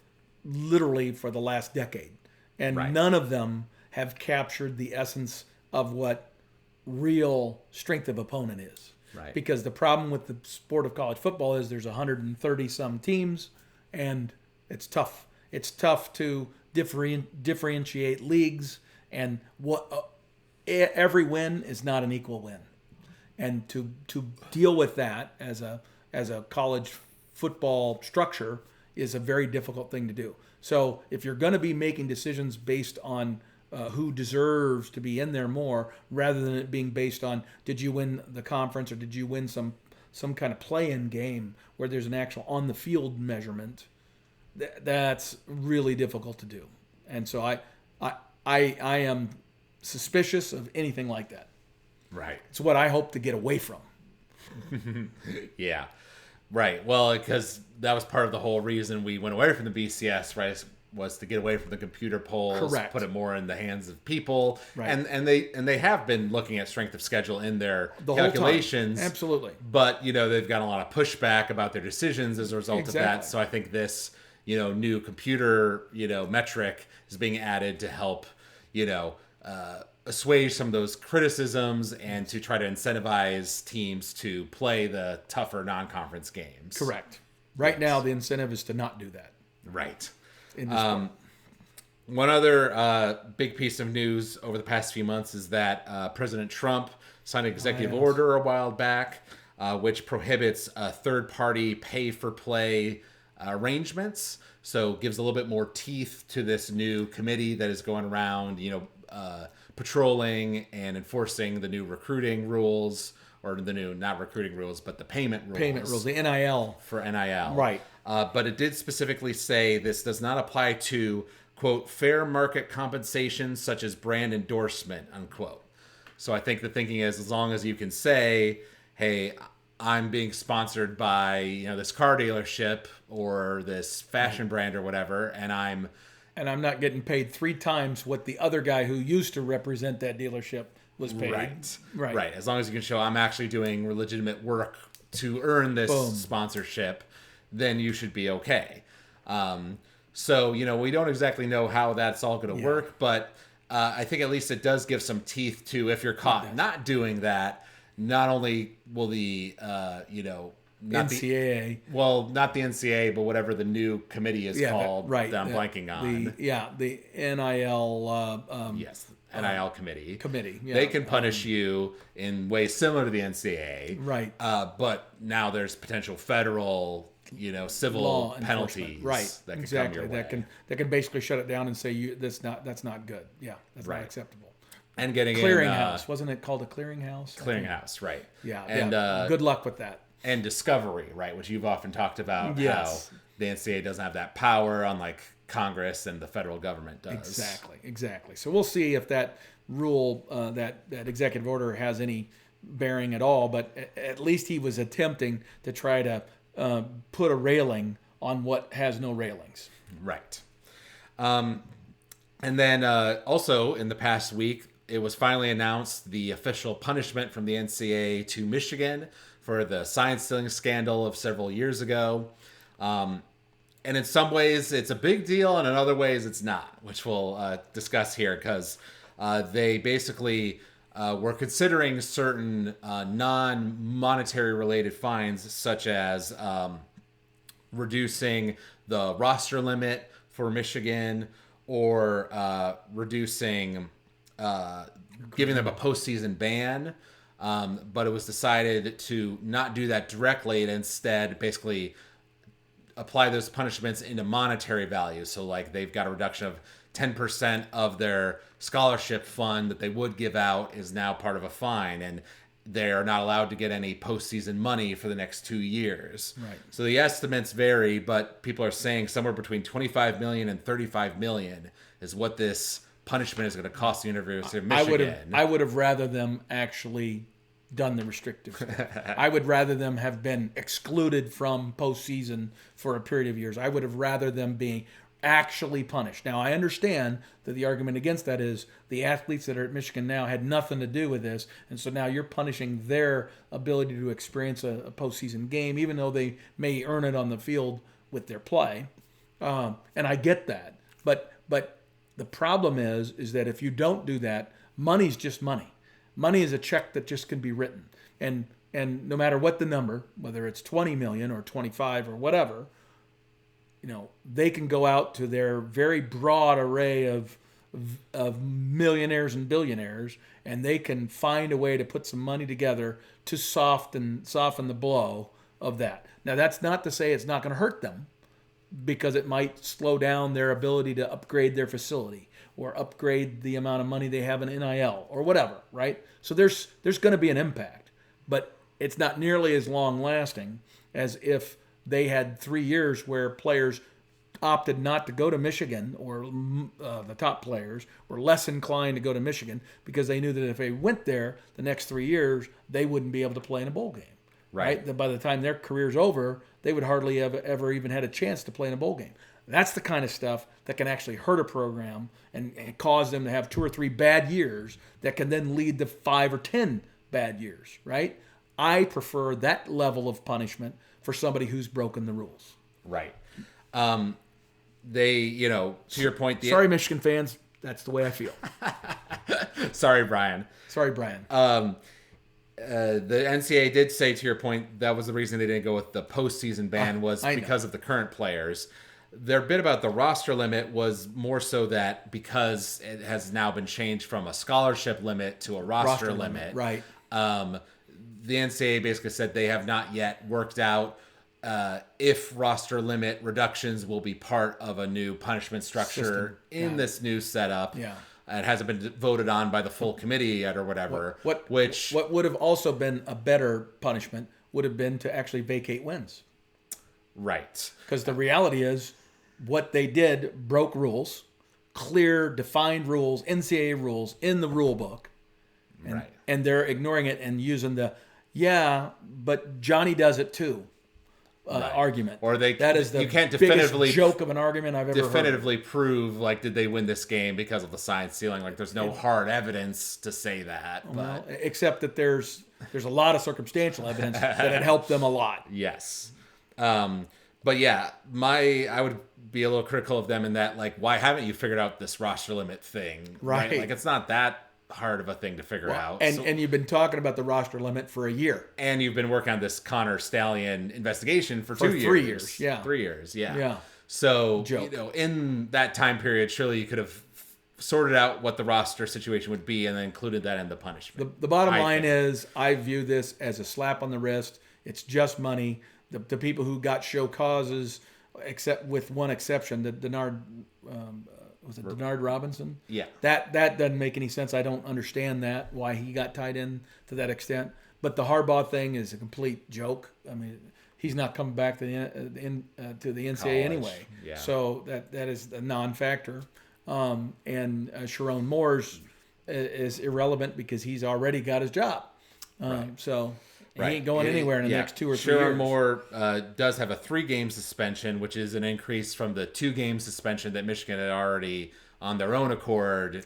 literally for the last decade. And none of them have captured the essence of what real strength of opponent is. Right. Because the problem with the sport of college football is there's 130 some teams, and it's tough. It's tough to differentiate leagues, and every win is not an equal win. And to deal with that as a college football structure is a very difficult thing to do. So if you're going to be making decisions based on who deserves to be in there more, rather than it being based on did you win the conference or did you win some kind of play-in game where there's an actual on-the-field measurement, that's really difficult to do. And so I am suspicious of anything like that. Right. It's what I hope to get away from. Yeah. Right. Well, because that was part of the whole reason we went away from the BCS, right? Was to get away from the computer polls, Correct. Put it more in the hands of people, Right. and they have been looking at strength of schedule in their The calculations. whole time. Absolutely. But they've got a lot of pushback about their decisions as a result of that. Exactly. So I think this new computer metric is being added to help assuage some of those criticisms and to try to incentivize teams to play the tougher non-conference games. Correct. Right now, the incentive is to not do that. Right. In this sport. One other big piece of news over the past few months is that President Trump signed an executive order a while back, which prohibits third-party pay-for-play arrangements. So gives a little bit more teeth to this new committee that is going around, patrolling and enforcing the new recruiting rules, or the new, not recruiting rules, but the payment rules. Payment rules, the NIL. For NIL. Right. But it did specifically say this does not apply to, quote, fair market compensation such as brand endorsement, unquote. So I think the thinking is, as long as you can say, hey, I'm being sponsored by this car dealership or this fashion brand or whatever, and I'm not getting paid 3 times what the other guy who used to represent that dealership was paid. Right. As long as you can show I'm actually doing legitimate work to earn this Boom. sponsorship, then you should be okay. So we don't exactly know how that's all going to work, but I think at least it does give some teeth to, if you're caught not doing that, not only will the not NCAA. Not the NCAA, but whatever the new committee is called that I'm blanking on. The NIL. Yes, NIL committee. Yeah. They can punish you in ways similar to the NCAA. Right. But now there's potential federal, civil Law penalties. Right. That can exactly. come your way. That can basically shut it down and say that's not good. Yeah, that's not acceptable. And getting clearinghouse, wasn't it called a clearinghouse? Clearinghouse, right? Yeah. And good luck with that. And discovery, right, which you've often talked about, how the NCAA doesn't have that power, unlike Congress and the federal government does. Exactly. So we'll see if that rule, that executive order, has any bearing at all. But at least he was attempting to try to put a railing on what has no railings. Right. And then also in the past week, it was finally announced the official punishment from the NCAA to Michigan for the sign stealing scandal of several years ago. And in some ways it's a big deal, and in other ways it's not, which we'll discuss here, because they basically were considering certain non-monetary related fines, such as reducing the roster limit for Michigan, or reducing, giving them a postseason ban. But it was decided to not do that directly, and instead basically apply those punishments into monetary value. So like they've got a reduction of 10% of their scholarship fund that they would give out is now part of a fine, and they are not allowed to get any postseason money for the next 2 years. Right. So the estimates vary, but people are saying somewhere between 25 million and 35 million is what this punishment is going to cost the University of Michigan. I would have rather them actually done the restrictive stuff. I would rather them have been excluded from postseason for a period of years. I would have rather them being actually punished. Now, I understand that the argument against that is the athletes that are at Michigan now had nothing to do with this, and so now you're punishing their ability to experience a postseason game, even though they may earn it on the field with their play. And I get that. But the problem is that if you don't do that, money's just money. Money is a check that just can be written. And no matter what the number, whether it's 20 million or 25 or whatever, they can go out to their very broad array of millionaires and billionaires, and they can find a way to put some money together to soften the blow of that. Now, that's not to say it's not going to hurt them, because it might slow down their ability to upgrade their facility or upgrade the amount of money they have in NIL or whatever, right? So there's going to be an impact, but it's not nearly as long lasting as if they had 3 years where players opted not to go to Michigan, or the top players were less inclined to go to Michigan because they knew that if they went there the next 3 years, they wouldn't be able to play in a bowl game. Right? That by the time their career's over, they would hardly have ever even had a chance to play in a bowl game. That's the kind of stuff that can actually hurt a program and cause them to have 2 or 3 bad years that can then lead to 5 or 10 bad years, right? I prefer that level of punishment for somebody who's broken the rules. Right. They, to your point... Sorry, Michigan fans. That's the way I feel. Sorry, Brian. The NCAA did say, to your point, that was the reason they didn't go with the postseason ban, was because of the current players. Their bit about the roster limit was more so that because it has now been changed from a scholarship limit to a roster limit. Right. The NCAA basically said they have not yet worked out if roster limit reductions will be part of a new punishment structure in this new setup. Yeah. It hasn't been voted on by the full committee yet or whatever. What would have also been a better punishment would have been to actually vacate wins. Right. Because the reality is what they did broke rules, clear, defined rules, NCAA rules in the rule book. And, right. And they're ignoring it and using Yeah, but Johnny does it too. Argument. Or that is the you can't biggest definitively joke of an argument I've ever definitively prove like did they win this game because of the sign stealing. Like there's no hard evidence to say that. Well, except that there's a lot of circumstantial evidence that it helped them a lot. Yes. But yeah, I would be a little critical of them in that, like, why haven't you figured out this roster limit thing? Right. Like, it's not that hard of a thing to figure out. And you've been talking about the roster limit for a year. And you've been working on this Connor Stallion investigation for 2 years. 3 years, yeah. 3 years, yeah. Yeah. So, in that time period, surely you could have sorted out what the roster situation would be and then included that in the punishment. The bottom line is, I view this as a slap on the wrist. It's just money. The people who got show causes, except with one exception, the Denard, was it Denard Robinson? Yeah. That doesn't make any sense. I don't understand that, why he got tied in to that extent. But the Harbaugh thing is a complete joke. I mean, he's not coming back to the NCAA anyway. Yeah. So that is a non-factor. And Sharon Moore's is irrelevant because he's already got his job. So he ain't going anywhere in the next 2 or 3 years. Sharon Moore does have a 3-game suspension, which is an increase from the 2-game suspension that Michigan had already, on their own accord,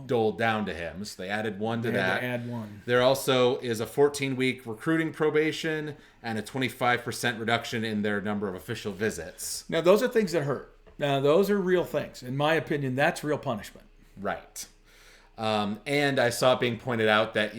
doled down to him. So they added one to that. They had to add one. There also is a 14-week recruiting probation and a 25% reduction in their number of official visits. Now, those are things that hurt. Now, those are real things. In my opinion, that's real punishment. Right. And I saw it being pointed out that,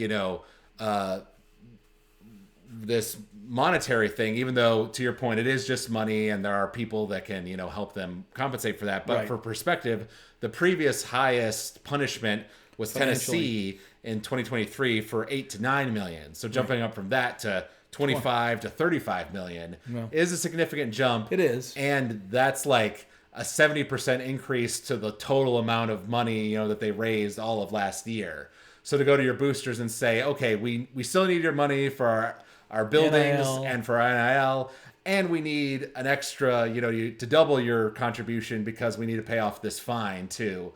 this monetary thing, even though, to your point, it is just money and there are people that can, help them compensate for that. But for perspective, the previous highest punishment was Tennessee in 2023 for $8 to $9 million. So jumping up from that to 25 to 35 million is a significant jump. It is. And that's like a 70% increase to the total amount of money, that they raised all of last year. So to go to your boosters and say, okay, we still need your money for our buildings NIL. And for NIL, and we need an extra, to double your contribution because we need to pay off this fine too.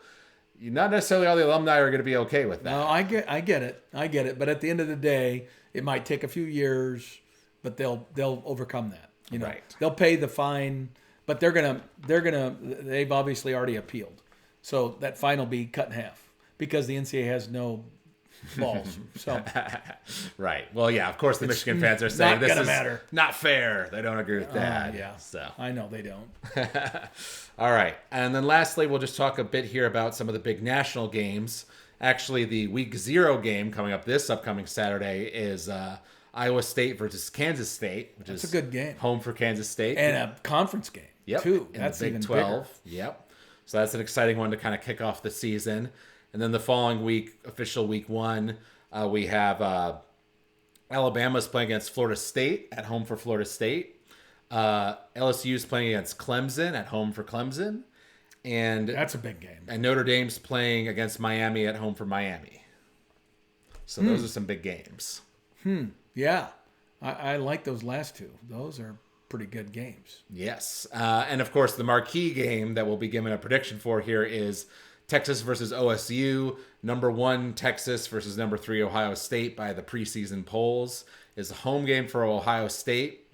Not necessarily all the alumni are going to be okay with that. No, I get it. But at the end of the day, it might take a few years, but they'll overcome that. Right. They'll pay the fine, but they've obviously already appealed, so that fine will be cut in half because the NCAA has no balls. So right. Well, yeah, of course the Michigan fans are saying this is matter. Not fair. They don't agree with that. Yeah. So I know they don't. All right. And then lastly, we'll just talk a bit here about some of the big national games. Actually, the week 0 game coming up this upcoming Saturday is Iowa State versus Kansas State, which is a good game. Home for Kansas State. And a conference game, too. That's Big even 12. bigger. Yep. So that's an exciting one to kind of kick off the season. And then the following week, official week 1, we have Alabama's playing against Florida State at home for Florida State. LSU's playing against Clemson at home for Clemson. And that's a big game. And Notre Dame's playing against Miami at home for Miami. So those are some big games. Yeah. I like those last two. Those are pretty good games. Yes. And of course, the marquee game that we'll be giving a prediction for here is Texas versus OSU. Number 1 Texas versus number 3 Ohio State by the preseason polls is a home game for Ohio State.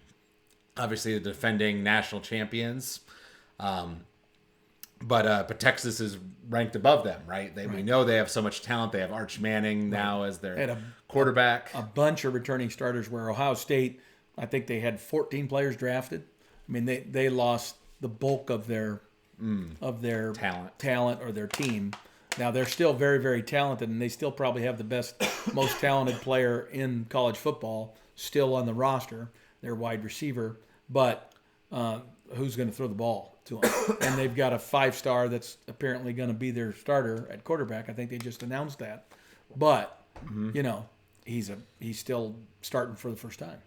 Obviously, the defending national champions. But Texas is ranked above them, right? We know they have so much talent. They have Arch Manning now as their quarterback. A bunch of returning starters where Ohio State, I think they had 14 players drafted. I mean, they lost the bulk of their talent or their team. Now, they're still very, very talented, and they still probably have the best, most talented player in college football still on the roster, their wide receiver. But who's going to throw the ball to them? And they've got a 5-star that's apparently going to be their starter at quarterback. I think they just announced that. But, he's still starting for the first time.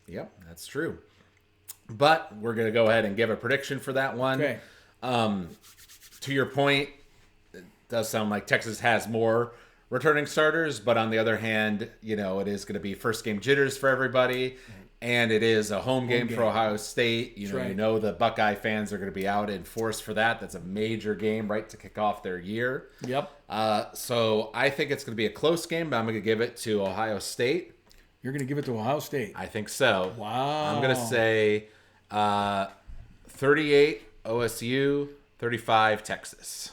Yep, that's true. But we're going to go ahead and give a prediction for that one. Okay. To your point, it does sound like Texas has more returning starters, but on the other hand, it is going to be first game jitters for everybody, and it is a home game for Ohio State. The Buckeye fans are going to be out in force for that. That's a major game, right, to kick off their year. Yep. So I think it's going to be a close game, but I'm going to give it to Ohio State. You're going to give it to Ohio State. I think so. Wow. I'm going to say 38 OSU, 35 Texas.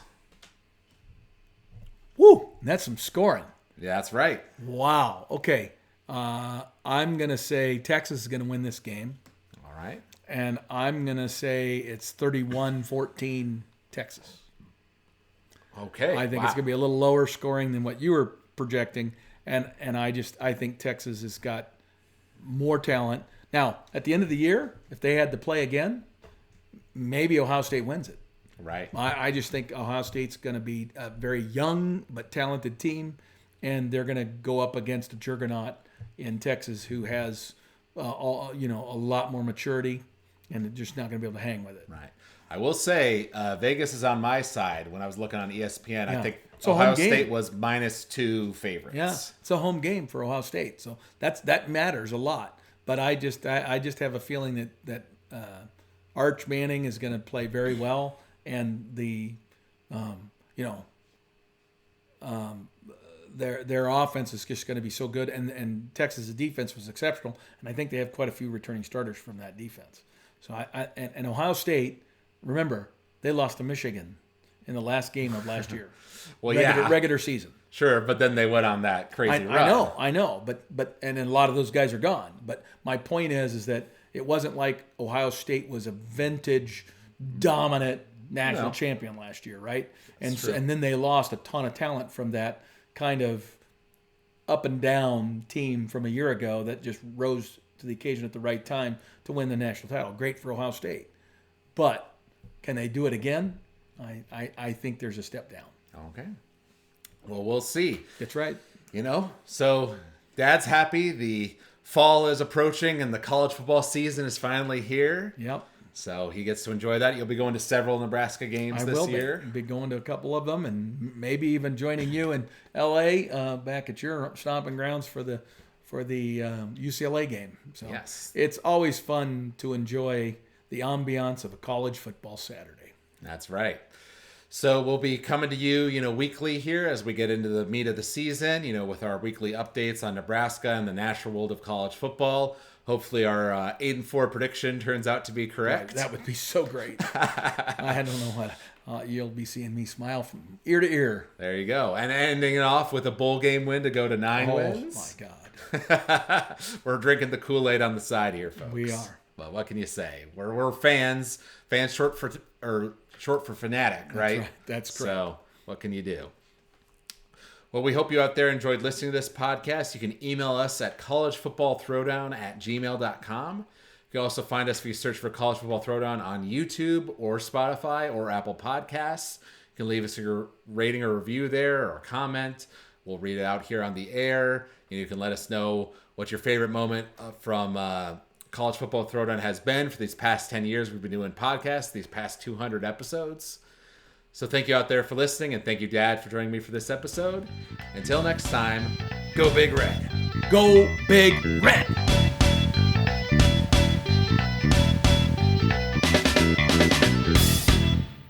Woo! That's some scoring. Yeah, that's right. Wow. Okay. I'm going to say Texas is going to win this game. All right. And I'm going to say it's 31-14 Texas. Okay. I think it's going to be a little lower scoring than what you were projecting. And I think Texas has got more talent. Now, at the end of the year, if they had to play again, maybe Ohio State wins it. Right. I just think Ohio State's going to be a very young but talented team, and they're going to go up against a juggernaut in Texas who has a lot more maturity, and they're just not going to be able to hang with it. Right. I will say Vegas is on my side. When I was looking on ESPN, Yeah. I think It's a Ohio home game. State was -2 favorites. Yeah, it's a home game for Ohio State, so that matters a lot. But I just have a feeling that Arch Manning is going to play very well, and their offense is just going to be so good, and Texas' defense was exceptional, and I think they have quite a few returning starters from that defense. So and Ohio State, remember, they lost to Michigan in the last game of last year. Well, regular season. Sure, but then they went on that crazy run. I know, but then a lot of those guys are gone. But my point is that it wasn't like Ohio State was a vintage, dominant national champion last year, right? And then they lost a ton of talent from that kind of up and down team from a year ago that just rose to the occasion at the right time to win the national title. Great for Ohio State, but can they do it again? I think there's a step down. Okay. Well, we'll see. That's right. So Dad's happy. The fall is approaching and the college football season is finally here. Yep. So he gets to enjoy that. You'll be going to several Nebraska games this year. Be going to a couple of them, and maybe even joining you in L.A. Back at your stomping grounds for the UCLA game. So yes, it's always fun to enjoy the ambiance of a college football Saturday. That's right. So we'll be coming to you, weekly here as we get into the meat of the season, with our weekly updates on Nebraska and the natural world of college football. Hopefully our 8-4 prediction turns out to be correct. Right, that would be so great. I don't know what you'll be seeing me smile from ear to ear. There you go. And ending it off with a bowl game win to go to 9 wins. Oh, my God. We're drinking the Kool-Aid on the side here, folks. We are. Well, what can you say? We're fans. Fans short for fanatic, right? That's correct. So what can you do? Well, we hope you out there enjoyed listening to this podcast. You can email us at collegefootballthrowdown@gmail.com. You can also find us if you search for College Football Throwdown on YouTube or Spotify or Apple Podcasts. You can leave us your rating or review there or comment. We'll read it out here on the air. You can let us know what your favorite moment from College Football Throwdown has been for these past 10 years we've been doing podcasts, these past 200 episodes. So thank you out there for listening, and thank you, Dad, for joining me for this episode. Until next time, go Big Red. Go Big Red.